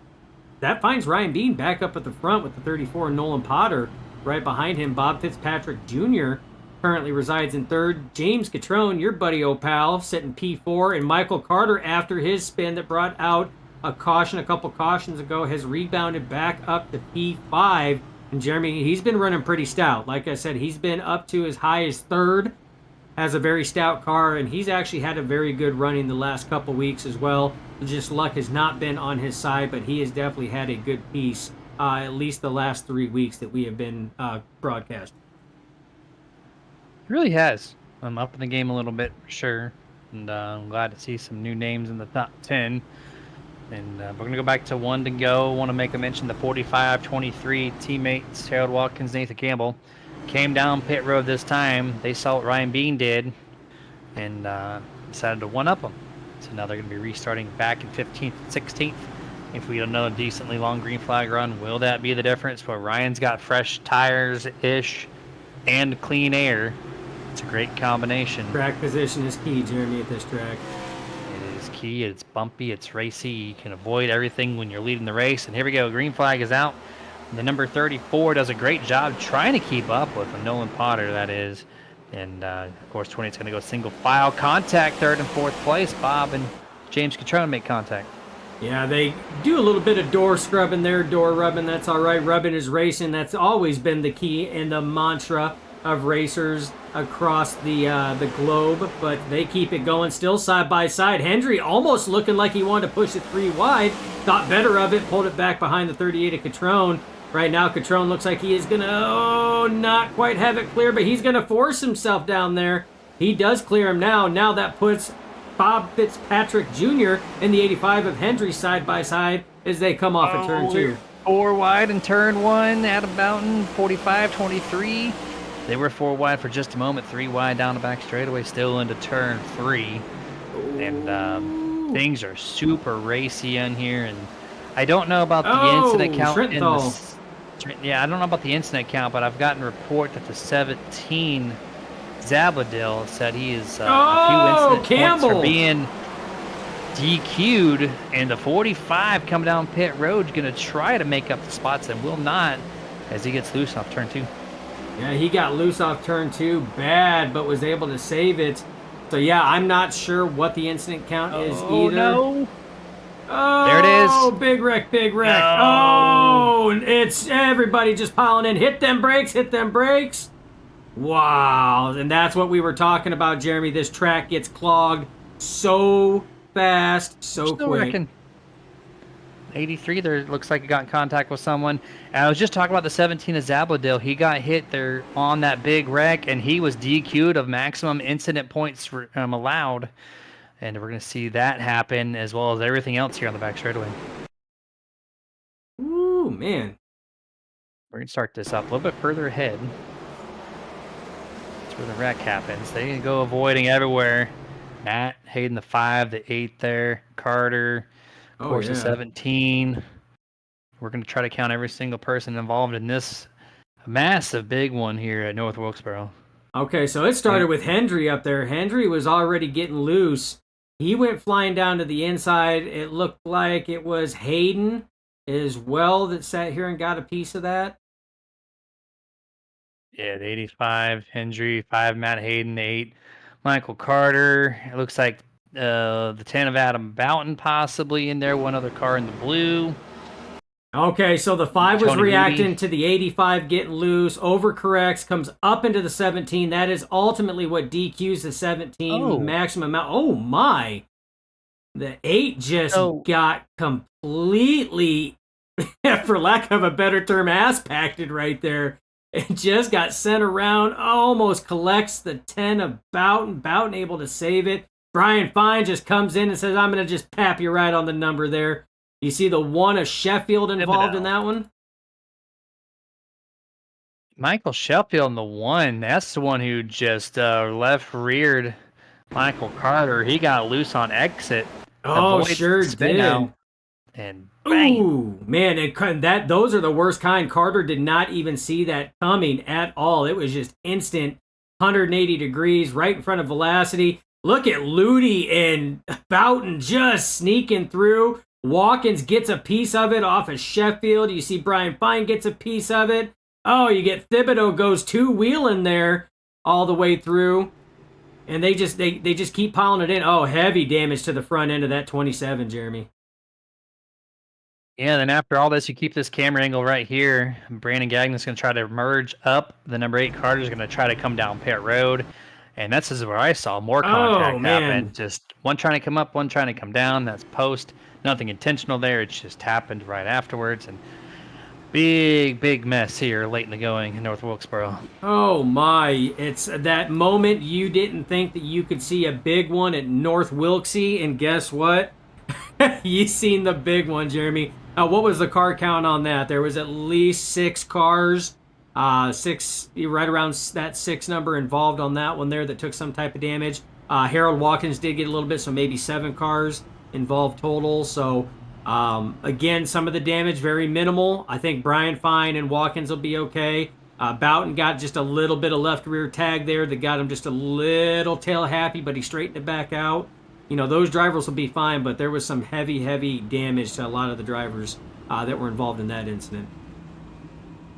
that finds Ryan Bean back up at the front with the 34 and Nolan Potter right behind him. Bob Fitzpatrick Jr. currently resides in third. James Catrone, your buddy old pal, sitting P4, and Michael Carter, after his spin that brought out a caution a couple cautions ago, has rebounded back up to P5. And Jeremy, he's been running pretty stout. Like I said, he's been up to as high as third, has a very stout car, and he's actually had a very good running the last couple weeks as well. Just luck has not been on his side, but he has definitely had a good piece, at least the last 3 weeks that we have been broadcast. It really has. I'm up in the game a little bit for sure, and I'm glad to see some new names in the top 10. And we're going to go back to one to go. Want to make a mention, the 45-23 teammates, Harold Watkins, Nathan Campbell, came down pit road this time. They saw what Ryan Bean did and decided to one-up them. So now they're going to be restarting back in 15th and 16th. If we get another decently long green flag run, will that be the difference? Where Ryan's got fresh tires-ish and clean air. It's a great combination. Track position is key, Jeremy, at this track. It is key. It's bumpy. It's racy. You can avoid everything when you're leading the race. And here we go. Green flag is out. The number 34 does a great job trying to keep up with him. Nolan Potter, that is. And, of course, 20 is going to go single file. Contact third and fourth place. Bob and James Catrone make contact. Yeah, they do a little bit of door scrubbing there, door rubbing. That's all right. Rubbing is racing. That's always been the key and the mantra of racers across the globe. But they keep it going still side by side. Hendry almost looking like he wanted to push it 3 wide. Thought better of it. Pulled it back behind the 38 of Catrone. Right now, Catrone looks like he is going to, not quite have it clear, but he's going to force himself down there. He does clear him now. Now that puts Bob Fitzpatrick Jr. and the 85 of Hendry side by side as they come off of turn 2. 4 wide in turn 1. Adam Boughton, 45-23. They were 4 wide for just a moment. 3 wide down the back straightaway, still into turn 3. And things are super racy in here. And I don't know about the incident count. I don't know about the incident count, but I've gotten a report that the 17 Zabladil said he is a few incident points for being DQ'd, and the 45 coming down pit road is going to try to make up the spots and will not as he gets loose off turn 2. Yeah, he got loose off turn 2 bad, but was able to save it. So yeah, I'm not sure what the incident count is either. No. Oh, there it is. Oh, big wreck, big wreck. No. Oh, and it's everybody just piling in. Hit them brakes, hit them brakes. Wow, and that's what we were talking about, Jeremy. This track gets clogged so fast, so quick. Wrecking. 83 there looks like he got in contact with someone. And I was just talking about the 17 of Zabladil. He got hit there on that big wreck, and he was DQ'd of maximum incident points allowed. And we're going to see that happen as well as everything else here on the back straightaway. Ooh, man. We're going to start this up a little bit further ahead. That's where the wreck happens. They go avoiding everywhere. Matt, Hayden the 5, the 8 there. Carter, of course, the 17. We're going to try to count every single person involved in this massive big one here at North Wilkesboro. Okay, so it started with Hendry up there. Hendry was already getting loose. He went flying down to the inside. It looked like it was Hayden as well that sat here and got a piece of that. Yeah, the 85, Hendry, 5, Matt Hayden, 8, Michael Carter. It looks like the 10 of Adam Boughton possibly in there, one other car in the blue. Okay, so the 5 was Tony reacting Moody to the 85 getting loose, overcorrects, comes up into the 17. That is ultimately what DQs the 17 maximum amount. Oh, my. The 8 just got completely, for lack of a better term, ass-packed right there. It just got sent around, almost collects the 10 of Boughton. Boughton able to save it. Brian Fine just comes in and says, I'm going to just pap you right on the number there. You see the 1 of Sheffield involved in that one? Michael Sheffield in the 1. That's the one who just left reared Michael Carter. He got loose on exit. Oh, avoids sure the spin did. out, and bang. Ooh, man, those are the worst kind. Carter did not even see that coming at all. It was just instant 180 degrees right in front of Velocity. Look at Ludi and Boughton just sneaking through. Watkins gets a piece of it off of Sheffield. You see Brian Fine gets a piece of it. Oh, you get Thibodeau goes two-wheeling there all the way through. And they just keep piling it in. Oh, heavy damage to the front end of that 27, Jeremy. Yeah, then after all this, you keep this camera angle right here. Brandon Gagnon's going to try to merge up. The number 8 Carter's going to try to come down pit road. And that's where I saw more contact happen. Just one trying to come up, one trying to come down. That's post. Nothing intentional there. It just happened right afterwards. And big mess here late in the going in North Wilkesboro. Oh my, it's that moment you didn't think that you could see a big one at North Wilkesy, and guess what? You seen the big one, Jeremy. What was the car count on that? There was at least 6 cars, 6 right around that 6 number involved on that one there that took some type of damage. Harold Watkins did get a little bit, so maybe 7 cars involved total. So again, some of the damage very minimal. I think Brian Fine and Watkins will be okay. Boughton got just a little bit of left rear tag there that got him just a little tail happy, but he straightened it back out. You know, those drivers will be fine, but there was some heavy damage to a lot of the drivers that were involved in that incident.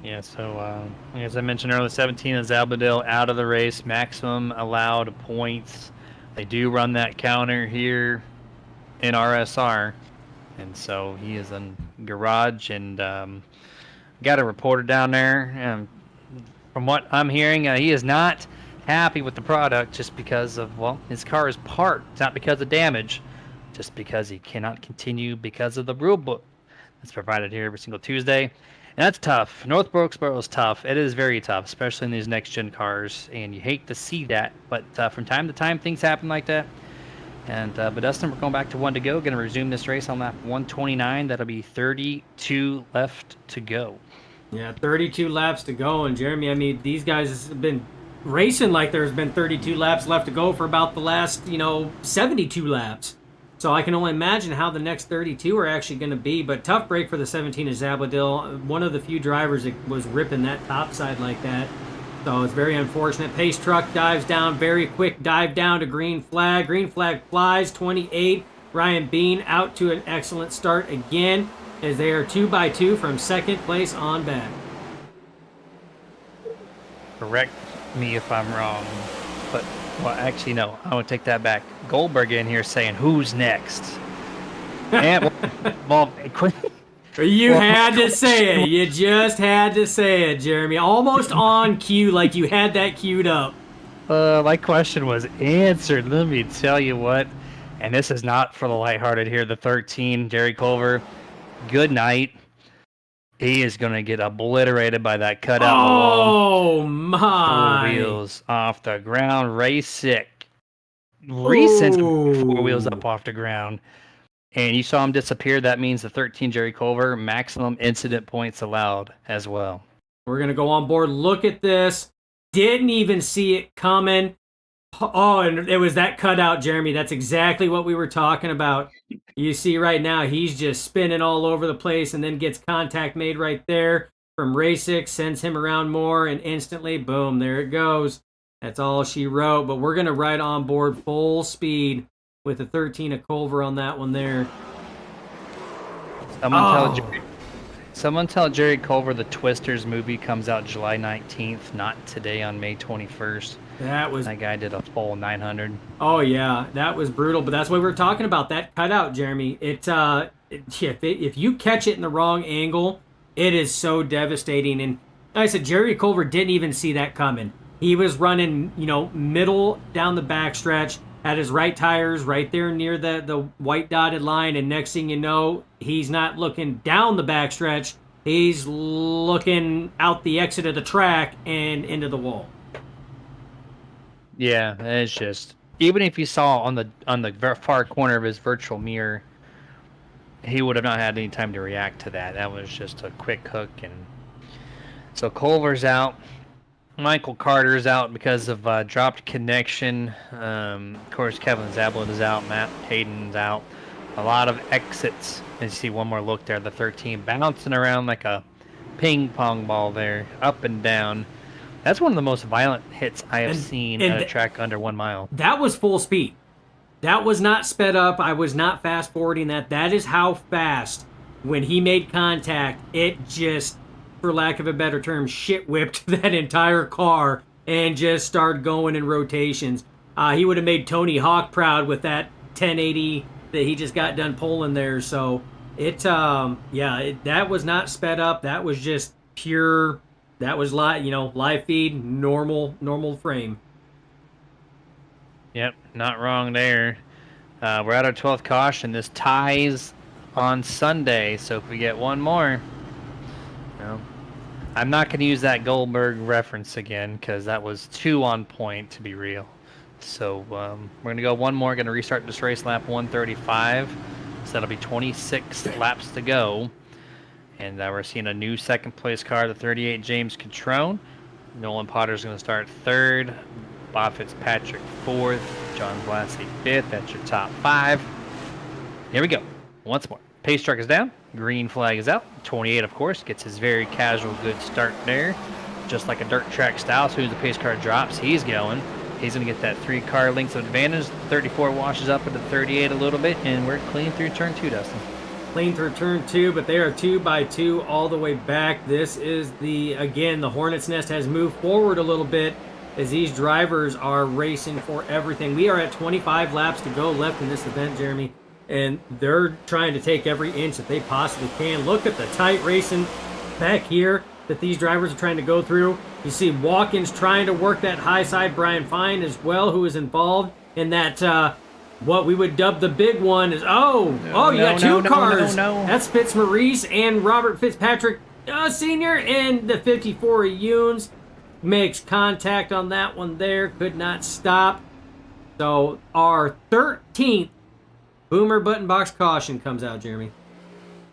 Yeah, so as I mentioned earlier, 17 is Albadil out of the race, maximum allowed points. They do run that counter here in RSR, and so he is in garage, and got a reporter down there. And from what I'm hearing, he is not happy with the product just because of, well, his car is parked, not because of damage, just because he cannot continue because of the rule book that's provided here every single Tuesday. And that's tough. North Wilkesboro is tough. It is very tough, especially in these next-gen cars, and you hate to see that, but from time to time things happen like that. And but Dustin, we're going back to 1 to go. Going to resume this race on lap 129. That'll be 32 left to go. Yeah, 32 laps to go, and Jeremy, I mean, these guys have been racing like there's been 32 laps left to go for about the last, 72 laps. So I can only imagine how the next 32 are actually going to be. But tough break for the 17 is Zabadil. One of the few drivers that was ripping that top side like that. So it's very unfortunate. Pace truck dives down, very quick dive down to green flag. Green flag flies, 28. Ryan Bean out to an excellent start again as they are 2 by 2 from second place on back. Correct me if I'm wrong, but well, actually no, I want to take that back. Goldberg in here saying who's next, and well, you had to say it. You just had to say it, Jeremy. Almost on cue, like you had that queued up. My question was answered. Let me tell you what, and this is not for the lighthearted here. The 13, Jerry Culver, good night. He is going to get obliterated by that cutout. Oh, my. 4 wheels off the ground. Race sick. Recent 4 wheels up off the ground. And you saw him disappear. That means the 13 Jerry Culver, maximum incident points allowed as well. We're going to go on board. Look at this. Didn't even see it coming. Oh, and it was that cutout, Jeremy. That's exactly what we were talking about. You see right now, he's just spinning all over the place and then gets contact made right there from Racix, sends him around more, and instantly, boom, there it goes. That's all she wrote. But we're going to ride on board full speed with the 13 of Culver on that one there. Someone tell Jerry Culver the Twisters movie comes out July 19th, not today on May 21st. That guy did a full 900. Oh yeah, that was brutal. But that's what we were talking about. That cutout, Jeremy. If you catch it in the wrong angle, it is so devastating. And like I said, Jerry Culver didn't even see that coming. He was running, middle down the backstretch, had his right tires right there near the white dotted line, and next thing you know, he's not looking down the backstretch, He's looking out the exit of the track and into the wall. Yeah, it's just even if you saw on the far corner of his virtual mirror, he would have not had any time to react to that. That was just a quick hook, and so Culver's out. Michael Carter's out because of dropped connection. Of course, Kevin Zablin is out. Matt Hayden's out. A lot of exits. And you see one more look there. The 13 bouncing around like a ping pong ball there, up and down. That's one of the most violent hits I have seen at a track under 1 mile. That was full speed. That was not sped up. I was not fast forwarding that. That is how fast, when he made contact, it just, for lack of a better term, shit whipped that entire car and just started going in rotations. He would have made Tony Hawk proud with that 1080 that he just got done pulling there. So that was not sped up. That was just pure. That was live feed, normal frame. Yep, not wrong there. We're at our 12th caution. This ties on Sunday, so if we get one more, I'm not going to use that Goldberg reference again because that was too on point to be real. So we're going to go one more. Going to restart this race lap 135. So that'll be 26 laps to go. And we're seeing a new second place car, the 38 James Catrone. Nolan Potter's going to start third. Bob Fitzpatrick fourth. John Blassie fifth. That's your top five. Here we go. Once more. Pace truck is down. Green flag is out. 28, of course, gets his very casual good start there. Just like a dirt track style. As soon as the pace car drops, he's going. He's going to get that 3-car length of advantage. 34 washes up into 38 a little bit, and we're clean through turn 2, Dustin. Clean through turn 2, but they are 2 by 2 all the way back. This is the Hornet's Nest has moved forward a little bit as these drivers are racing for everything. We are at 25 laps to go left in this event, Jeremy, and they're trying to take every inch that they possibly can. Look at the tight racing back here that these drivers are trying to go through. You see Watkins trying to work that high side. Brian Fine as well, who is involved in that what we would dub the big one is, you got two cars. That's Fitzmaurice and Robert Fitzpatrick Sr. and the 54 Yunes. Makes contact on that one there. Could not stop. So our 13th Boomer Button Box caution comes out, Jeremy.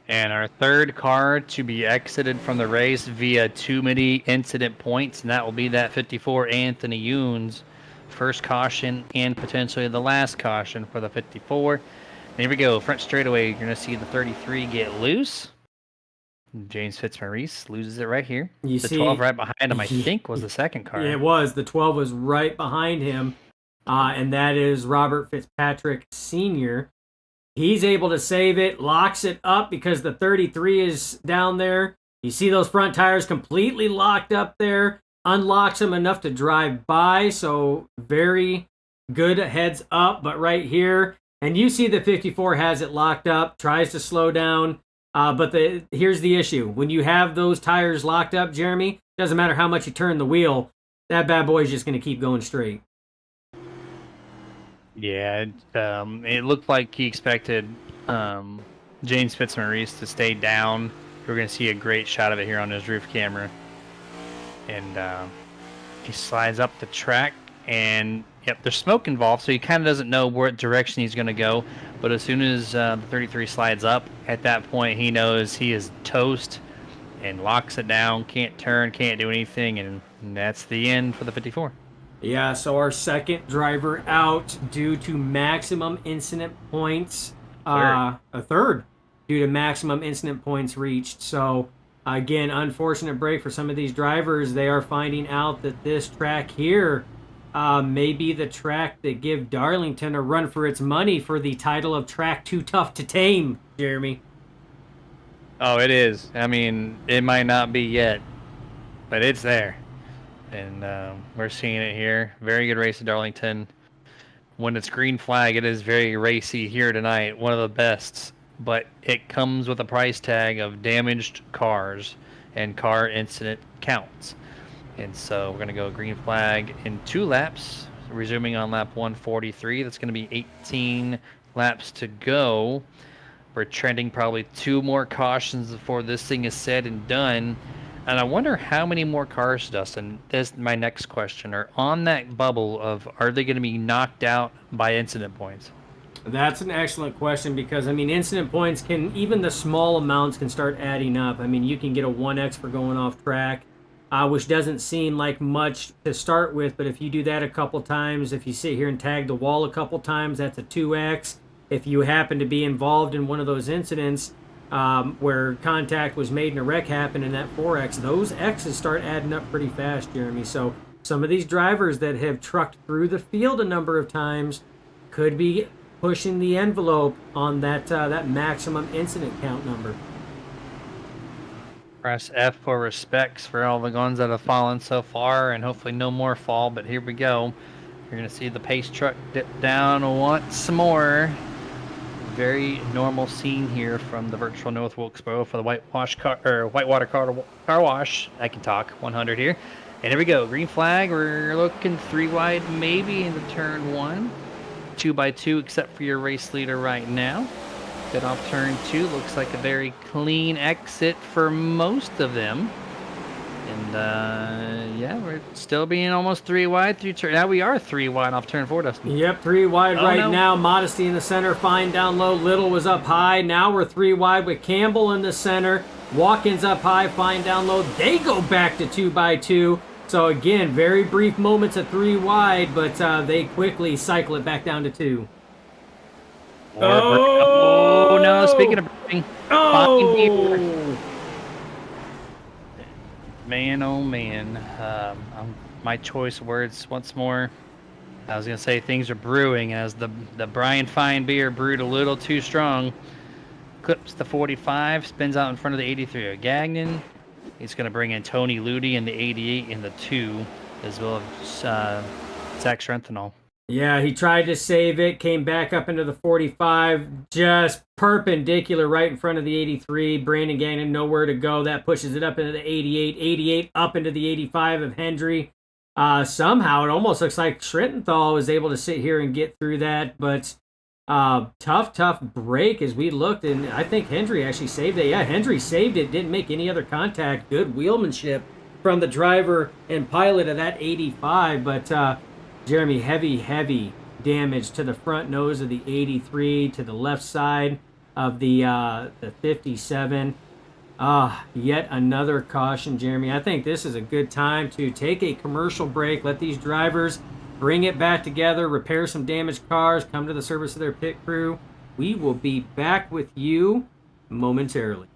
And our third car to be exited from the race via too many incident points, and that will be that 54 Anthony Yunes. First caution and potentially the last caution for the 54. And here we go. Front straightaway, you're going to see the 33 get loose. James Fitzmaurice loses it right here. The 12 right behind him, I think, was the second car. It was. The 12 was right behind him, and that is Robert Fitzpatrick Sr. He's able to save it, locks it up because the 33 is down there. You see those front tires completely locked up there. Unlocks them enough to drive by, so very good heads up. But right here, and you see the 54 has it locked up, tries to slow down. But here's the issue. When you have those tires locked up, Jeremy, doesn't matter how much you turn the wheel, that bad boy is just going to keep going straight. Yeah, it looked like he expected James Fitzmaurice to stay down. We're going to see a great shot of it here on his roof camera. And he slides up the track, and there's smoke involved, so he kind of doesn't know what direction he's going to go. But as soon as the 33 slides up, at that point he knows he is toast and locks it down, can't turn, can't do anything, and that's the end for the 54. Yeah, so our second driver out due to maximum incident points. A third due to maximum incident points reached. So, again, unfortunate break for some of these drivers. They are finding out that this track here may be the track that give Darlington a run for its money for the title of Track Too Tough to Tame, Jeremy. Oh, it is. I mean, it might not be yet, but it's there. And we're seeing it here. Very good race at Darlington. When it's green flag, it is very racy here tonight. One of the best. But it comes with a price tag of damaged cars and car incident counts. And so we're going to go green flag in 2 laps, resuming on lap 143. That's going to be 18 laps to go. We're trending probably 2 more cautions before this thing is said and done. And I wonder how many more cars, Dustin, this is my next question, are on that bubble of are they going to be knocked out by incident points? That's an excellent question because, I mean, incident points can, even the small amounts can start adding up. I mean, you can get a 1x for going off track, which doesn't seem like much to start with, but if you do that a couple times, if you sit here and tag the wall a couple times, that's a 2x. If you happen to be involved in one of those incidents where contact was made and a wreck happened in that 4x, those X's start adding up pretty fast, Jeremy. So some of these drivers that have trucked through the field a number of times could be pushing the envelope on that maximum incident count number. Press F for respects for all the guns that have fallen so far, and hopefully no more fall, but here we go. You're going to see the pace truck dip down once more. Very normal scene here from the virtual North Wilkesboro for the whitewater car wash. I can talk 100 here. And here we go. Green flag. We're looking 3 wide maybe into turn 1. 2x2 except for your race leader right now. Good off turn 2. Looks like a very clean exit for most of them. And yeah, we're still being almost 3 wide through turn. Now we are 3 wide off turn 4, Dustin. Yep, 3 wide now. Modesty in the center, Fine down low. Little was up high. Now we're 3 wide with Campbell in the center. Watkins up high, Fine down low. They go back to 2x2. So again, very brief moments at 3 wide, but they quickly cycle it back down to 2. Oh no! Speaking of breaking, man, oh man, my choice of words once more. I was gonna say things are brewing as the Brian Fine beer brewed a little too strong. Clips the 45, spins out in front of the 83 of Gagnon. He's gonna bring in Tony Ludi in the 88 in the 2, as well as Zach Strenthal. Yeah, he tried to save it, came back up into the 45, just perpendicular right in front of the 83. Brandon Gagnon nowhere to go. That pushes it up into the 88. 88 up into the 85 of Hendry. Somehow it almost looks like Strenthal was able to sit here and get through that, but tough break as we looked, and I think Hendry actually saved it. Yeah, Hendry saved it, didn't make any other contact. Good wheelmanship from the driver and pilot of that 85, but Jeremy, heavy damage to the front nose of the 83, to the left side of the 57. Yet another caution, Jeremy. I think this is a good time to take a commercial break, let these drivers bring it back together, repair some damaged cars, come to the service of their pit crew. We will be back with you momentarily.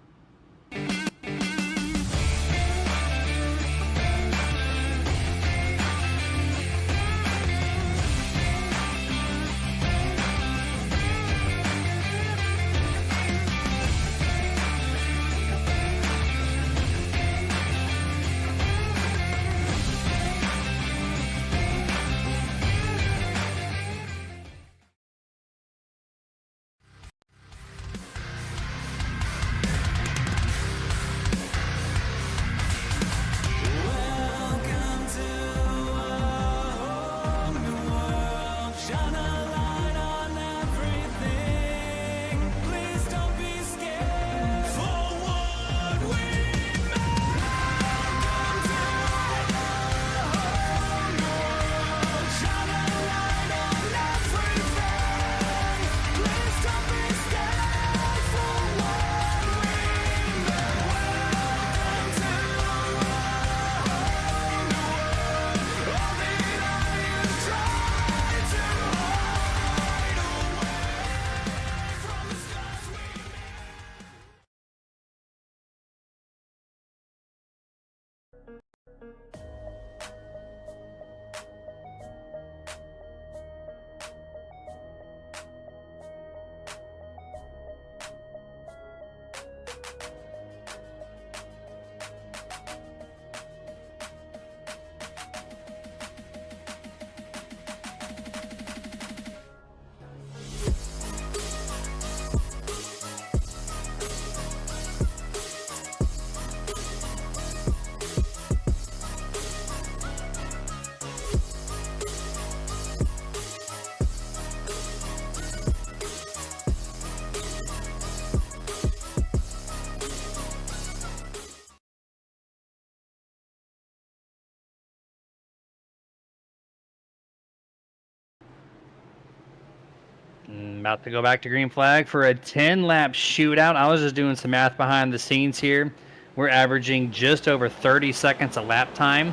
About to go back to green flag for a 10-lap shootout. I was just doing some math behind the scenes here. We're averaging just over 30 seconds a lap time.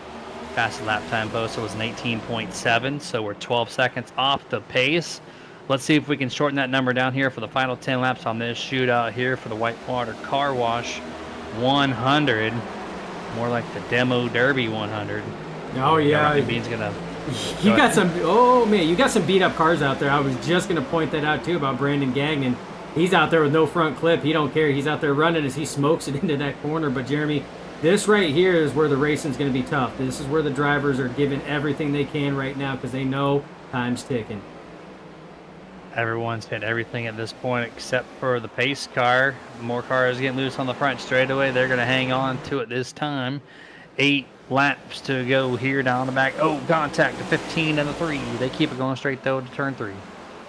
Fastest lap time posted was an 18.7, so we're 12 seconds off the pace. Let's see if we can shorten that number down here for the final 10 laps on this shootout here for the Whitewater Car Wash 100. More like the Demo Derby 100. Oh, yeah. Rocky Bean's going to... You got some, oh man, you got some beat up cars out there. I was just going to point that out too about Brandon Gagnon. He's out there with no front clip. He don't care. He's out there running as he smokes it into that corner. But Jeremy, this right here is where the racing's going to be tough. This is where the drivers are giving everything they can right now because they know time's ticking. Everyone's hit everything at this point except for the pace car. More cars getting loose on the front straightaway. They're going to hang on to it this time. 8 laps to go here down the back. Oh, contact, the 15 and the 3. They keep it going straight, though, to turn 3.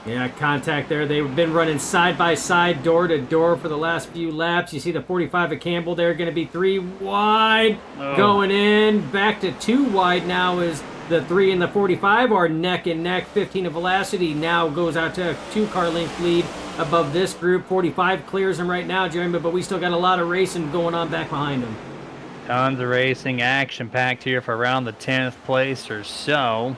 Yeah, contact there. They've been running side by side, door to door for the last few laps. You see the 45 of Campbell there, going to be 3 wide, going in. Back to 2 wide now is the 3 and the 45 are neck and neck. 15 of Velocity now goes out to a 2-car length lead above this group. 45 clears him right now, Jeremy, but we still got a lot of racing going on back behind him. Tons of racing action packed here for around the 10th place or so.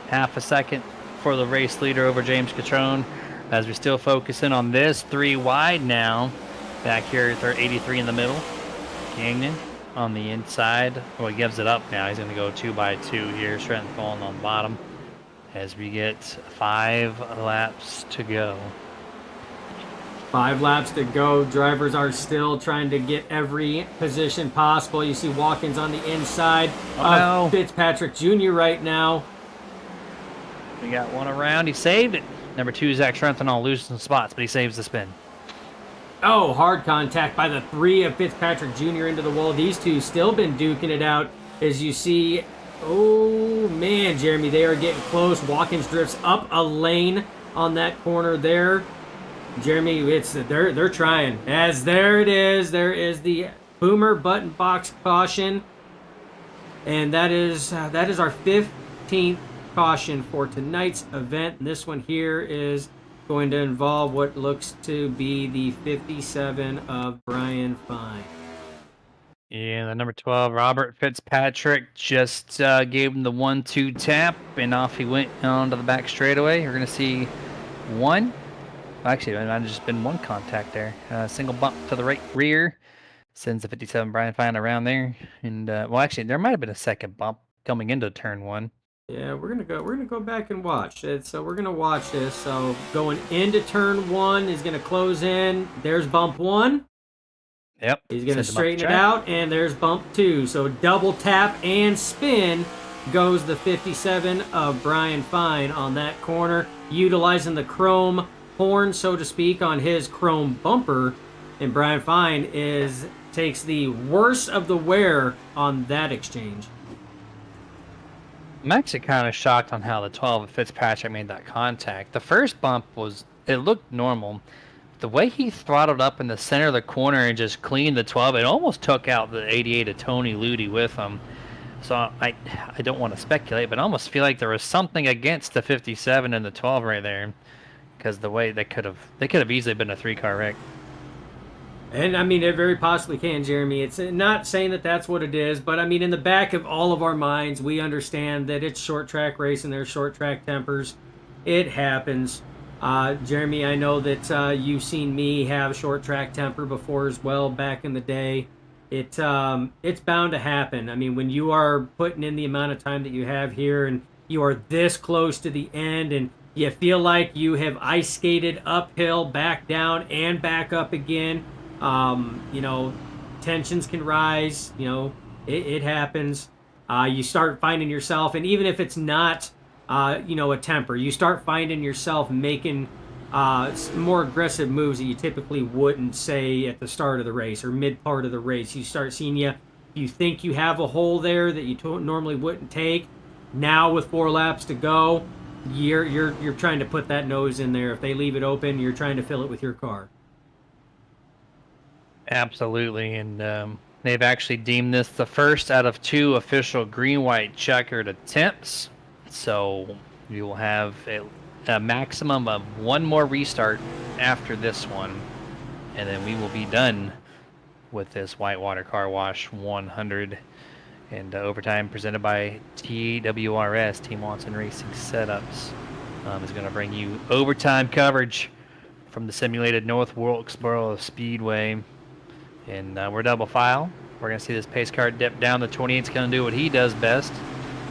Half a second for the race leader over James Catrone as we're still focusing on this 3 wide now. Back here, 83 in the middle. Gagnon on the inside. Well, he gives it up now. He's going to go 2 by 2 here. Stratton falling on the bottom as we get 5 laps to go. 5 laps to go. Drivers are still trying to get every position possible. You see Watkins on the inside of Fitzpatrick Jr. right now. We got one around. He saved it. Number 2, Zach Strenthal loses some spots, but he saves the spin. Oh, hard contact by the 3 of Fitzpatrick Jr. into the wall. These two still been duking it out as you see. Oh, man, Jeremy, they are getting close. Watkins drifts up a lane on that corner there. Jeremy, they're trying. As there it is. There is the Boomer button box caution. And that is our 15th caution for tonight's event. And this one here is going to involve what looks to be the 57 of Brian Fine. Yeah, the number 12, Robert Fitzpatrick, just gave him the 1-2 tap, and off he went onto the back straightaway. We're going to see 1. Actually, it might have just been 1 contact there. Single bump to the right rear. Sends the 57 Brian Fine around there. And, well, actually, there might have been a second bump coming into turn 1. Yeah, we're gonna go back and watch it. So we're gonna watch this. So going into turn 1 is gonna close in. There's bump 1. Yep. He's gonna straighten it out, and there's bump 2. So double tap and spin goes the 57 of Brian Fine on that corner, utilizing the chrome horn, so to speak, on his chrome bumper. And Brian Fine takes the worst of the wear on that exchange. I'm actually kind of shocked on how the 12 of Fitzpatrick made that contact. The first bump it looked normal. The way he throttled up in the center of the corner and just cleaned the 12, it almost took out the 88 of Tony Ludi with him. So I don't want to speculate, but I almost feel like there was something against the 57 and the 12 right there, because the way they could have easily been a 3-car wreck. And I mean, it very possibly can, Jeremy. It's not saying that that's what it is, but I mean, in the back of all of our minds, we understand that it's short track racing. There's short track tempers. It happens. Jeremy, I know that you've seen me have short track temper before as well back in the day. It's bound to happen. I mean, when you are putting in the amount of time that you have here and you are this close to the end and you feel like you have ice skated uphill, back down, and back up again, tensions can rise. It happens. You start finding yourself, and even if it's not, a temper, you start finding yourself making more aggressive moves that you typically wouldn't say at the start of the race or mid part of the race. You start seeing you think you have a hole there that you normally wouldn't take. Now with 4 laps to go, you're trying to put that nose in there. If they leave it open, you're trying to fill it with your car. Absolutely, and they've actually deemed this the first out of 2 official green-white checkered attempts. So you will have a maximum of one more restart after this one, and then we will be done with this Whitewater Car Wash 100 and overtime presented by TWRS, Team Watson Racing Setups. Is going to bring you overtime coverage from the simulated North Wilkesboro Speedway. And we're double file. We're going to see this pace car dip down. The 28's going to do what he does best.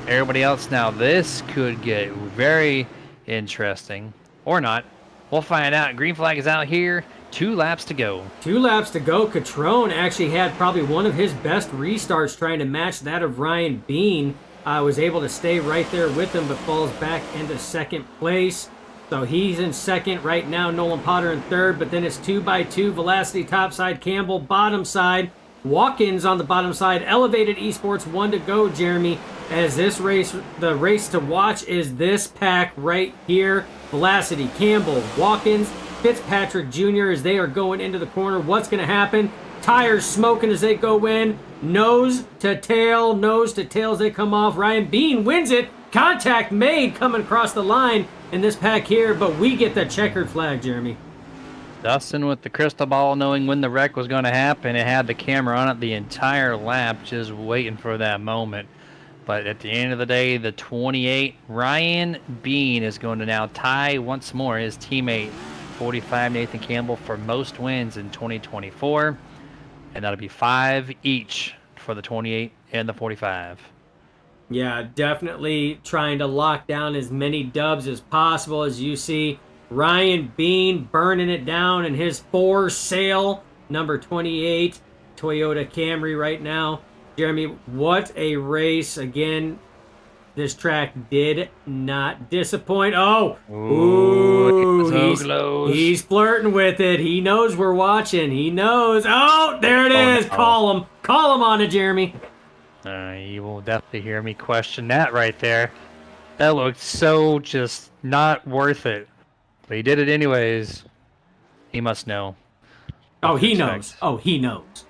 Everybody else now, this could get very interesting. Or not. We'll find out. Green flag is out here. 2 laps to go. 2 laps to go. Catrone actually had probably one of his best restarts trying to match that of Ryan Bean. Was able to stay right there with him, but falls back into second place. So he's in second right now. Nolan Potter in third, but then it's 2x2. Velocity top side, Campbell bottom side. Watkins on the bottom side. Elevated Esports 1 to go, Jeremy. As this race, the race to watch is this pack right here. Velocity, Campbell, Watkins, Fitzpatrick Jr. as they are going into the corner. What's going to happen? Tires smoking as they go in. Nose to tail as they come off. Ryan Bean wins it. Contact made coming across the line in this pack here, but we get the checkered flag, Jeremy. Dustin with the crystal ball, knowing when the wreck was going to happen. It had the camera on it the entire lap, just waiting for that moment. But at the end of the day, the 28, Ryan Bean, is going to now tie once more his teammate, 45 Nathan Campbell, for most wins in 2024. And that'll be 5 each for the 28 and the 45. Yeah, definitely trying to lock down as many dubs as possible. As you see, Ryan Bean burning it down in his for sale number 28 Toyota Camry right now. Jeremy, what a race. Again, this track did not disappoint. Oh, he's flirting with it. He knows we're watching. He knows. Oh, there it is. No. Call him on it, Jeremy. You will definitely hear me question that right there. That looked so just not worth it. But he did it anyways. He must know. Oh, he knows. Oh, he knows.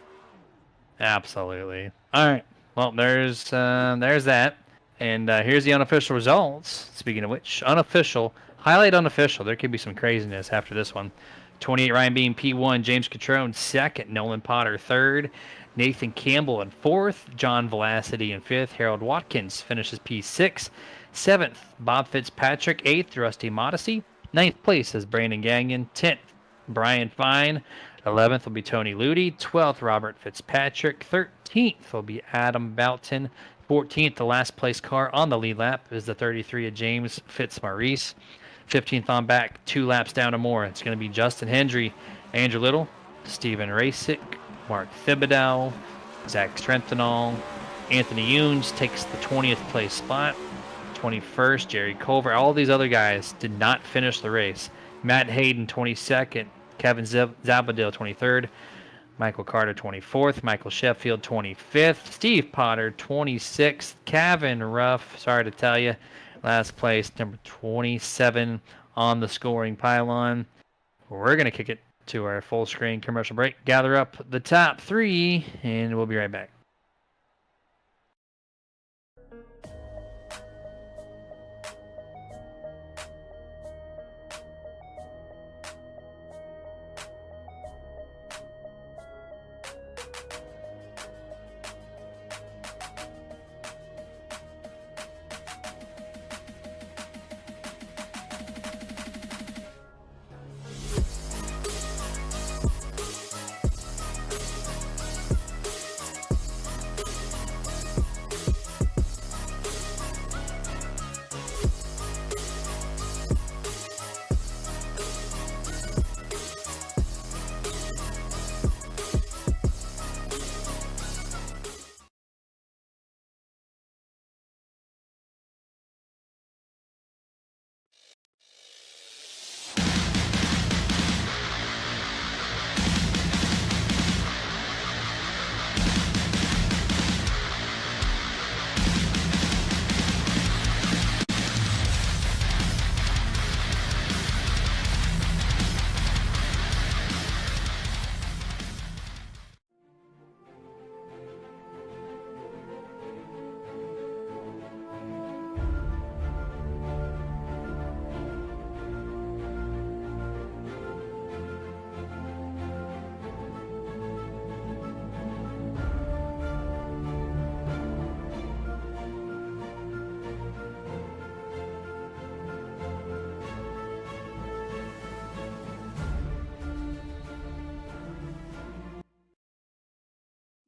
Absolutely. All right. Well, there's that. And here's the unofficial results. Speaking of which, unofficial. Highlight unofficial. There could be some craziness after this one. 28 Ryan Bean P1, James Catrone second, Nolan Potter third, Nathan Campbell in fourth, John Velocity in fifth, Harold Watkins finishes P6, seventh Bob Fitzpatrick, eighth Rusty Modesty, ninth place is Brandon Gagnon, 10th Brian Fine, 11th will be Tony Ludi, 12th Robert Fitzpatrick, 13th will be Adam Boughton, 14th, the last place car on the lead lap, is the 33 of James Fitzmaurice. 15th on back, 2 laps down or more. It's going to be Justin Hendry, Andrew Little, Stephen Rasick, Mark Thibodeau, Zach Strenthal, Anthony Younes takes the 20th place spot. 21st, Jerry Culver. All these other guys did not finish the race. Matt Hayden, 22nd. Kevin Zabadil, 23rd. Michael Carter, 24th. Michael Sheffield, 25th. Steve Potter, 26th. Kevin Ruff, sorry to tell you, last place, number 27 on the scoring pylon. We're going to kick it to our full screen commercial break. Gather up the top 3, and we'll be right back.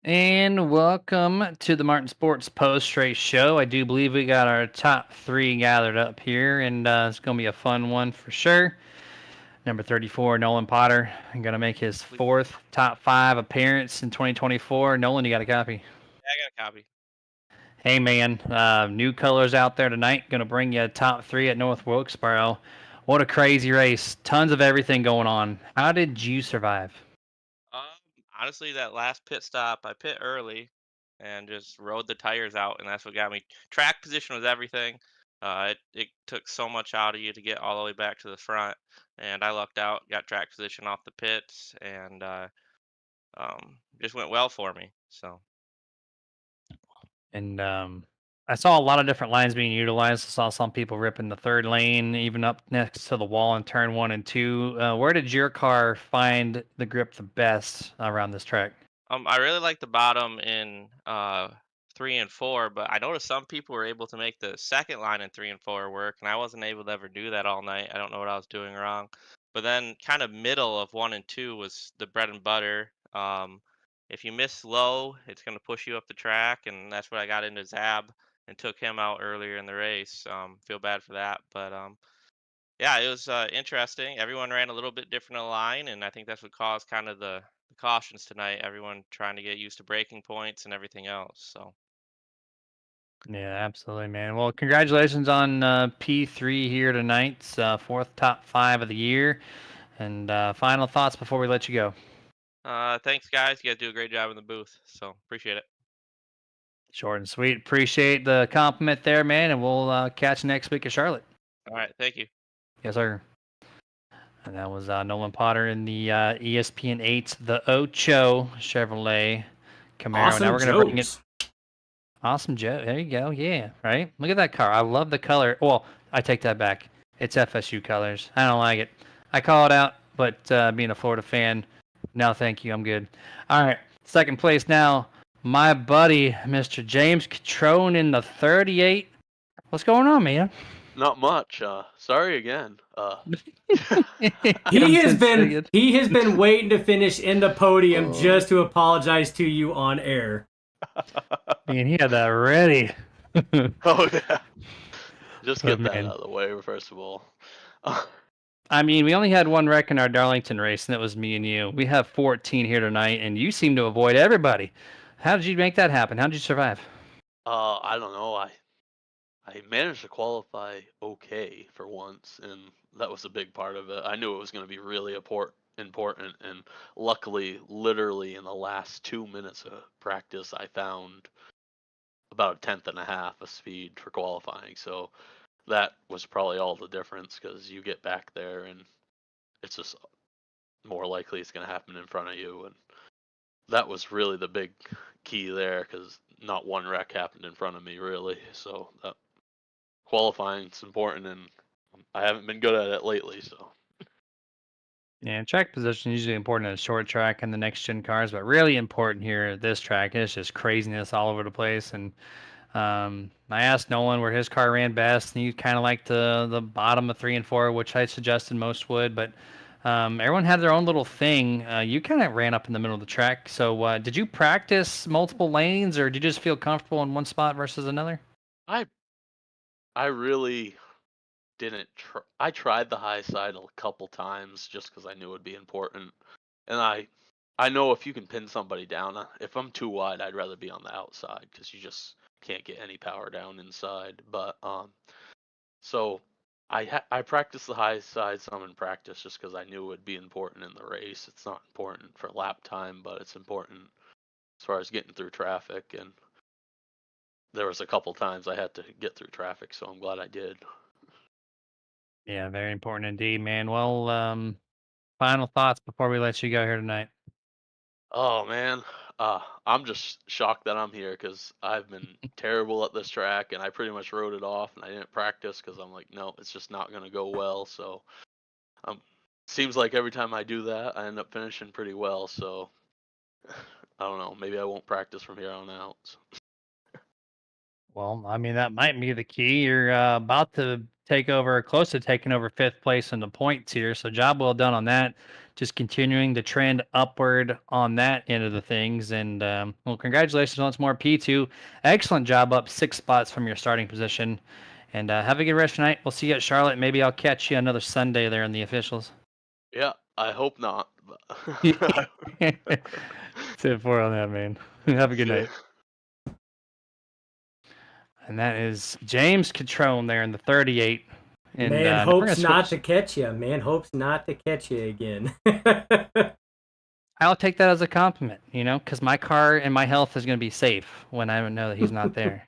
And welcome to the Martin Sports Post Race Show. I do believe we got our top three gathered up here, and it's going to be a fun one for sure. Number 34, Nolan Potter, going to make his fourth top five appearance in 2024. Nolan, you got a copy? Yeah, I got a copy. Hey, man, new colors out there tonight. Going to bring you a top three at North Wilkesboro. What a crazy race. Tons of everything going on. How did you survive? Um, Honestly, that last pit stop, I pit early and just rode the tires out, and that's what got me. Track position was everything. It took so much out of you to get all the way back to the front, and I lucked out, got track position off the pits, and just went well for me. So And I saw a lot of different lines being utilized. I saw some people ripping the third lane, even up next to the wall in turn one and two. Where did your car find the grip the best around this track? I really like the bottom in 3 and 4, but I noticed some people were able to make the second line in 3 and 4 work, and I wasn't able to ever do that all night. I don't know what I was doing wrong. But then, kind of middle of 1 and 2 was the bread and butter. If you miss low, it's going to push you up the track, and that's what I got into Zab and took him out earlier in the race. Feel bad for that, but yeah, it was interesting. Everyone ran a little bit different in the line, and I think that's what caused kind of the cautions tonight. Everyone trying to get used to breaking points and everything else. So, Yeah, absolutely, man. Well, congratulations on P3 here tonight, fourth top five of the year. And final thoughts before we let you go. thanks, guys. You guys do a great job in the booth. So, appreciate it. Short and sweet. Appreciate the compliment there, man. And we'll catch you next week at Charlotte. All right. Thank you. Yes, sir. And that was Nolan Potter in the ESPN 8's The Ocho Chevrolet Camaro. Now Awesome we're going to bring it. jokes. Awesome, Joe. There you go. Yeah, right. Look at that car. I love the color. Well, I take that back. It's FSU colors. I don't like it. I call it out, but being a Florida fan, no, thank you. I'm good. All right. Second place now, my buddy, Mr. James Catrone in the 38. What's going on, man? Not much. Sorry again. He has been waiting to finish in the podium Oh. just to apologize to you on air. Man, he had that ready. Oh yeah. Just Oh, get that man. out of the way first of all. I mean, we only had one wreck in our Darlington race, and it was me and you. We have 14 here tonight, and you seem to avoid everybody. How did you make that happen? How did you survive? I don't know. I managed to qualify okay for once, and that was a big part of it. I knew it was going to be really important, and luckily, literally in the last 2 minutes of practice, I found about a tenth and a half of speed for qualifying. So that was probably all the difference because you get back there and it's just more likely it's going to happen in front of you. And that was really the big key there because not one wreck happened in front of me really. So that qualifying's important, and I haven't been good at it lately. So Yeah, track position is usually important in a short track and the next gen cars, but really important here at this track. It's just craziness all over the place. And I asked Nolan where his car ran best, and he kind of liked the bottom of 3 and 4, which I suggested most would. But everyone had their own little thing. You kind of ran up in the middle of the track. So did you practice multiple lanes, or did you just feel comfortable in one spot versus another? I really didn't. I tried the high side a couple times just because I knew it'd be important, and I know if you can pin somebody down, if I'm too wide, I'd rather be on the outside because you just can't get any power down inside. But so I practiced the high side some in practice just because I knew it would be important in the race. It's not important for lap time, but it's important as far as getting through traffic. And there was a couple times I had to get through traffic, so I'm glad I did. Yeah, very important indeed, man. Well, final thoughts before we let you go here tonight. Oh man, I'm just shocked that I'm here because I've been terrible at this track, and I pretty much wrote it off, and I didn't practice because I'm like, no, it's just not gonna go well. So, seems like every time I do that, I end up finishing pretty well. So, I don't know, maybe I won't practice from here on out. Well, I mean, that might be the key. You're about to close to taking over 5th place in the points here. So job well done on that. Just continuing to trend upward on that end of the things. And well, congratulations once more, P2. Excellent job, up 6 spots from your starting position. And have a good rest tonight. We'll see you at Charlotte. Maybe I'll catch you another Sunday there in the officials. Yeah, I hope not. That's it for on that, man. Have a good night. And that is James Catrone there in the 38. And Man now we're hopes gonna not switch. to catch you. Man hopes not to catch you again. I'll take that as a compliment, because my car and my health is going to be safe when I know that he's not there.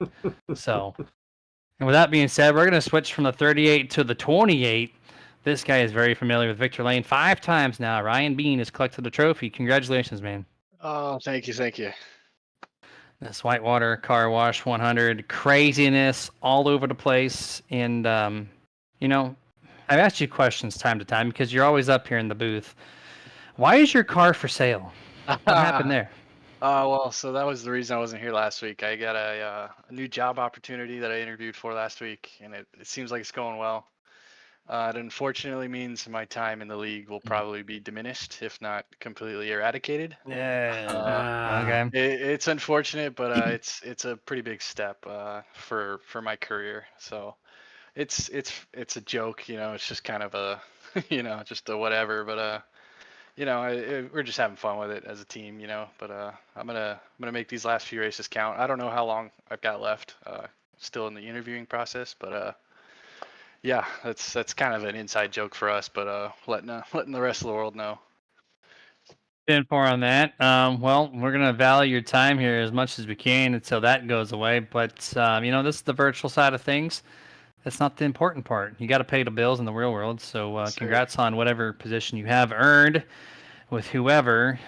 So, and with that being said, we're going to switch from the 38 to the 28. This guy is very familiar with Victor Lane 5 times now. Ryan Bean has collected a trophy. Congratulations, man. Oh, thank you. This Whitewater Car Wash 100, craziness all over the place. And, I've asked you questions time to time because you're always up here in the booth. Why is your car for sale? What happened there? Well, so that was the reason I wasn't here last week. I got a new job opportunity that I interviewed for last week, and it seems like it's going well. It unfortunately means my time in the league will probably be diminished, if not completely eradicated. Yeah. Okay. It's unfortunate, but it's a pretty big step for my career. So it's a joke, It's just kind of a just a whatever. But we're just having fun with it as a team, But I'm gonna make these last few races count. I don't know how long I've got left. Still in the interviewing process, but yeah, that's kind of an inside joke for us. But letting the rest of the world know. In for on that. Well, we're gonna value your time here as much as we can until that goes away. But this is the virtual side of things. That's not the important part. You got to pay the bills in the real world. So Yes, sir. congrats on whatever position you have earned with whoever.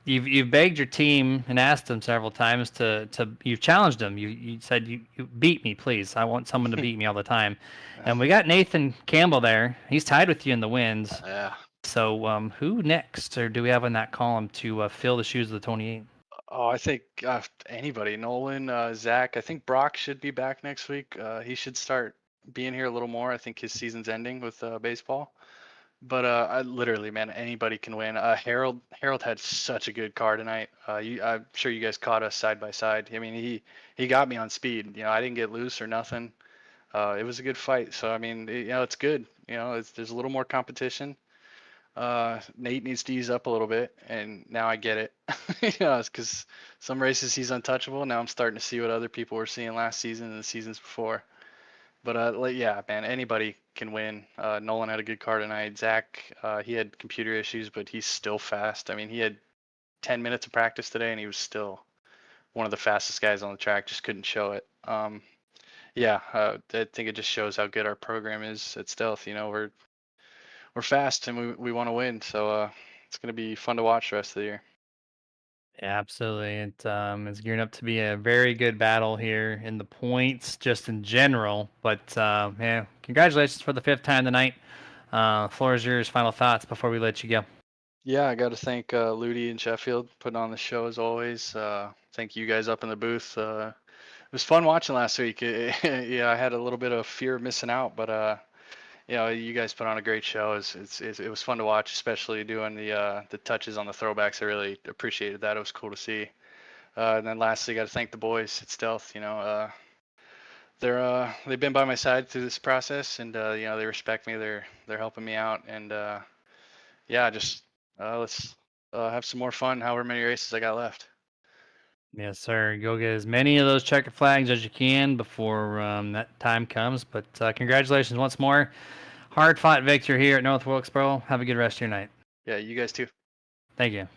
You've begged your team and asked them several times to you've challenged them. You said you beat me, please. I want someone to beat me all the time. And we got Nathan Campbell there. He's tied with you in the wins. Yeah. So who next, or do we have in that column to fill the shoes of the 28? Oh, I think anybody. Nolan, Zach. I think Brock should be back next week. He should start being here a little more. I think his season's ending with baseball. But I literally, man, anybody can win. Harold had such a good car tonight. I'm sure you guys caught us side by side. I mean, he got me on speed. I didn't get loose or nothing. It was a good fight. So I mean, it's good. There's a little more competition. Nate needs to ease up a little bit, and now I get it. It's because some races he's untouchable. Now I'm starting to see what other people were seeing last season and the seasons before. But yeah, man, anybody can win. Nolan had a good car tonight. Zach, he had computer issues, but he's still fast. I mean, he had 10 minutes of practice today, and he was still one of the fastest guys on the track. Just couldn't show it. Yeah, I think it just shows how good our program is at Stealth. We're fast and we want to win. So it's going to be fun to watch the rest of the year. Yeah, absolutely. It's gearing up to be a very good battle here in the points, just in general. But yeah, congratulations for the 5th time tonight. Floor is yours. Final thoughts before we let you go. Yeah, I got to thank Ludi and Sheffield putting on the show as always. Thank you guys up in the booth. It was fun watching last week. Yeah, I had a little bit of fear of missing out, but you guys put on a great show. It was fun to watch, especially doing the touches on the throwbacks. I really appreciated that. It was cool to see. And then lastly, got to thank the boys at Stealth. They've been by my side through this process, and they respect me. They're helping me out, and yeah, just let's have some more fun. However many races I got left. Yes, sir. Go get as many of those checkered flags as you can before that time comes. But congratulations once more. Hard-fought victory here at North Wilkesboro. Have a good rest of your night. Yeah, you guys too. Thank you.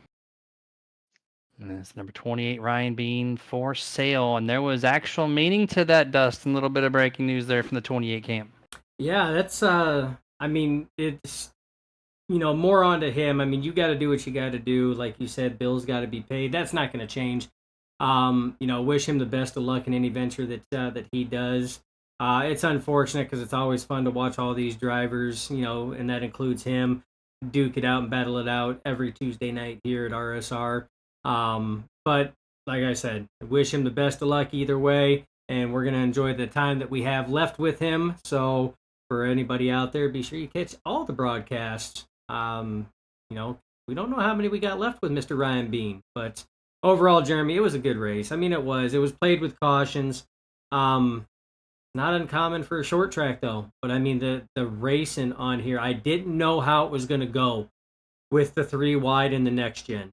And that's number 28, Ryan Bean, for sale. And there was actual meaning to that, Dustin. A little bit of breaking news there from the 28 camp. Yeah, that's I mean, it's more onto him. I mean, you got to do what you got to do. Like you said, bills got to be paid. That's not going to change. Wish him the best of luck in any venture that he does. It's unfortunate because it's always fun to watch all these drivers, and that includes him, duke it out and battle it out every Tuesday night here at RSR. But like I said, wish him the best of luck either way. and we're going to enjoy the time that we have left with him. So for anybody out there, be sure you catch all the broadcasts. You know, we don't know how many we got left with Mr. Ryan Bean, but overall, Jeremy, it was a good race. I mean, it was played with cautions. Not uncommon for a short track though, but I mean the racing on here, I didn't know how it was going to go with the 3 wide in the next gen.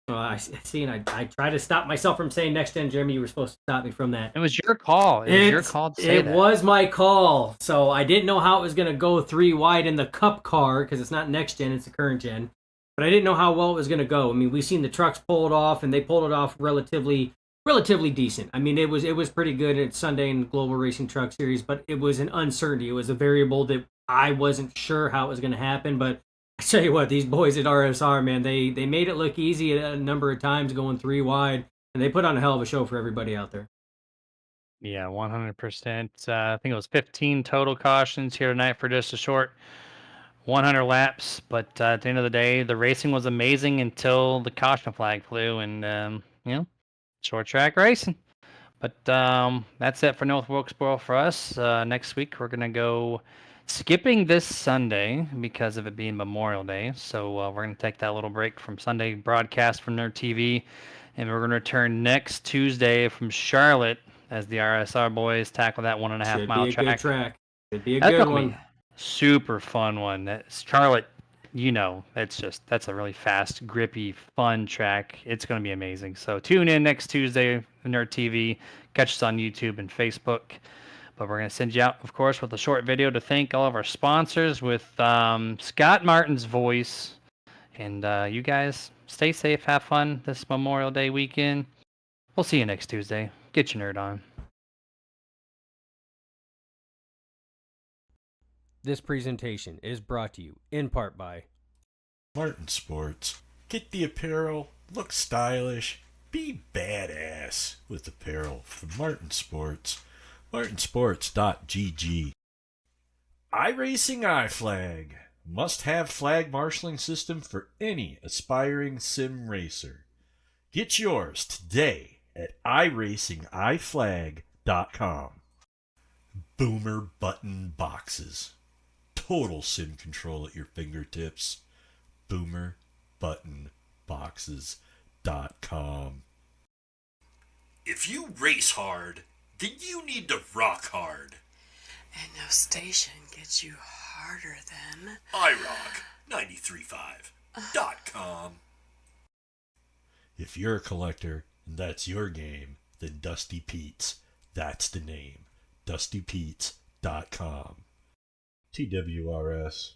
I see, and I try to stop myself from saying next gen. Jeremy, you were supposed to stop me from that. It was your call. It was your call to say that. It was my call. So I didn't know how it was going to go 3 wide in the Cup car because it's not next gen, it's the current gen. But I didn't know how well it was going to go. I mean, we've seen the trucks pull it off, and they pulled it off relatively decent. I mean, it was pretty good at Sunday in the Global Racing Truck Series, but it was an uncertainty. It was a variable that I wasn't sure how it was going to happen. But I tell you what, these boys at RSR, man, they made it look easy a number of times going 3 wide, and they put on a hell of a show for everybody out there. Yeah, 100%. I think it was 15 total cautions here tonight for just a short 100 laps. But at the end of the day, the racing was amazing until the caution flag flew, and short track racing. But that's it for North Wilkesboro for us. Next week we're gonna go skipping this Sunday because of it being Memorial Day. So we're gonna take that little break from Sunday broadcast from Nerd TV, and we're gonna return next Tuesday from Charlotte as the RSR boys tackle that 1.5 mile Should be a good track. Should be a That's good gonna one. be super fun one. That's Charlotte. That's a really fast, grippy, fun track. It's going to be amazing. So tune in next Tuesday, Nerd TV. Catch us on YouTube and Facebook. But we're going to send you out, of course, with a short video to thank all of our sponsors with Scott Martin's voice. And you guys, stay safe, have fun this Memorial Day weekend. We'll see you next Tuesday. Get your nerd on. This presentation is brought to you in part by Martin Sports. Get the apparel, look stylish, be badass with apparel from Martin Sports. martinsports.gg. iRacing iFlag. Must-have flag marshaling system for any aspiring sim racer. Get yours today at iracingiflag.com. Boomer button boxes. Total sim control at your fingertips. boomerbuttonboxes.com. If you race hard, then you need to rock hard. And no station gets you harder than iRock935.com. If you're a collector and that's your game, then Dusty Pete's, that's the name. DustyPete's.com. TWRS.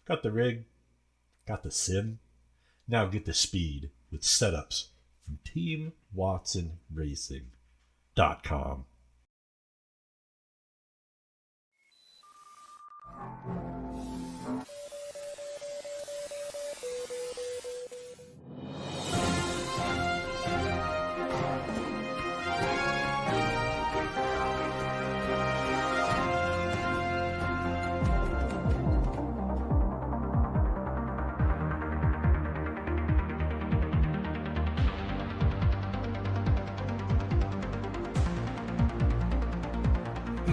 Got the rig? Got the sim? Now get the speed with setups from TeamWatsonRacing.com.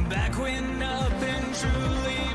Back when nothing truly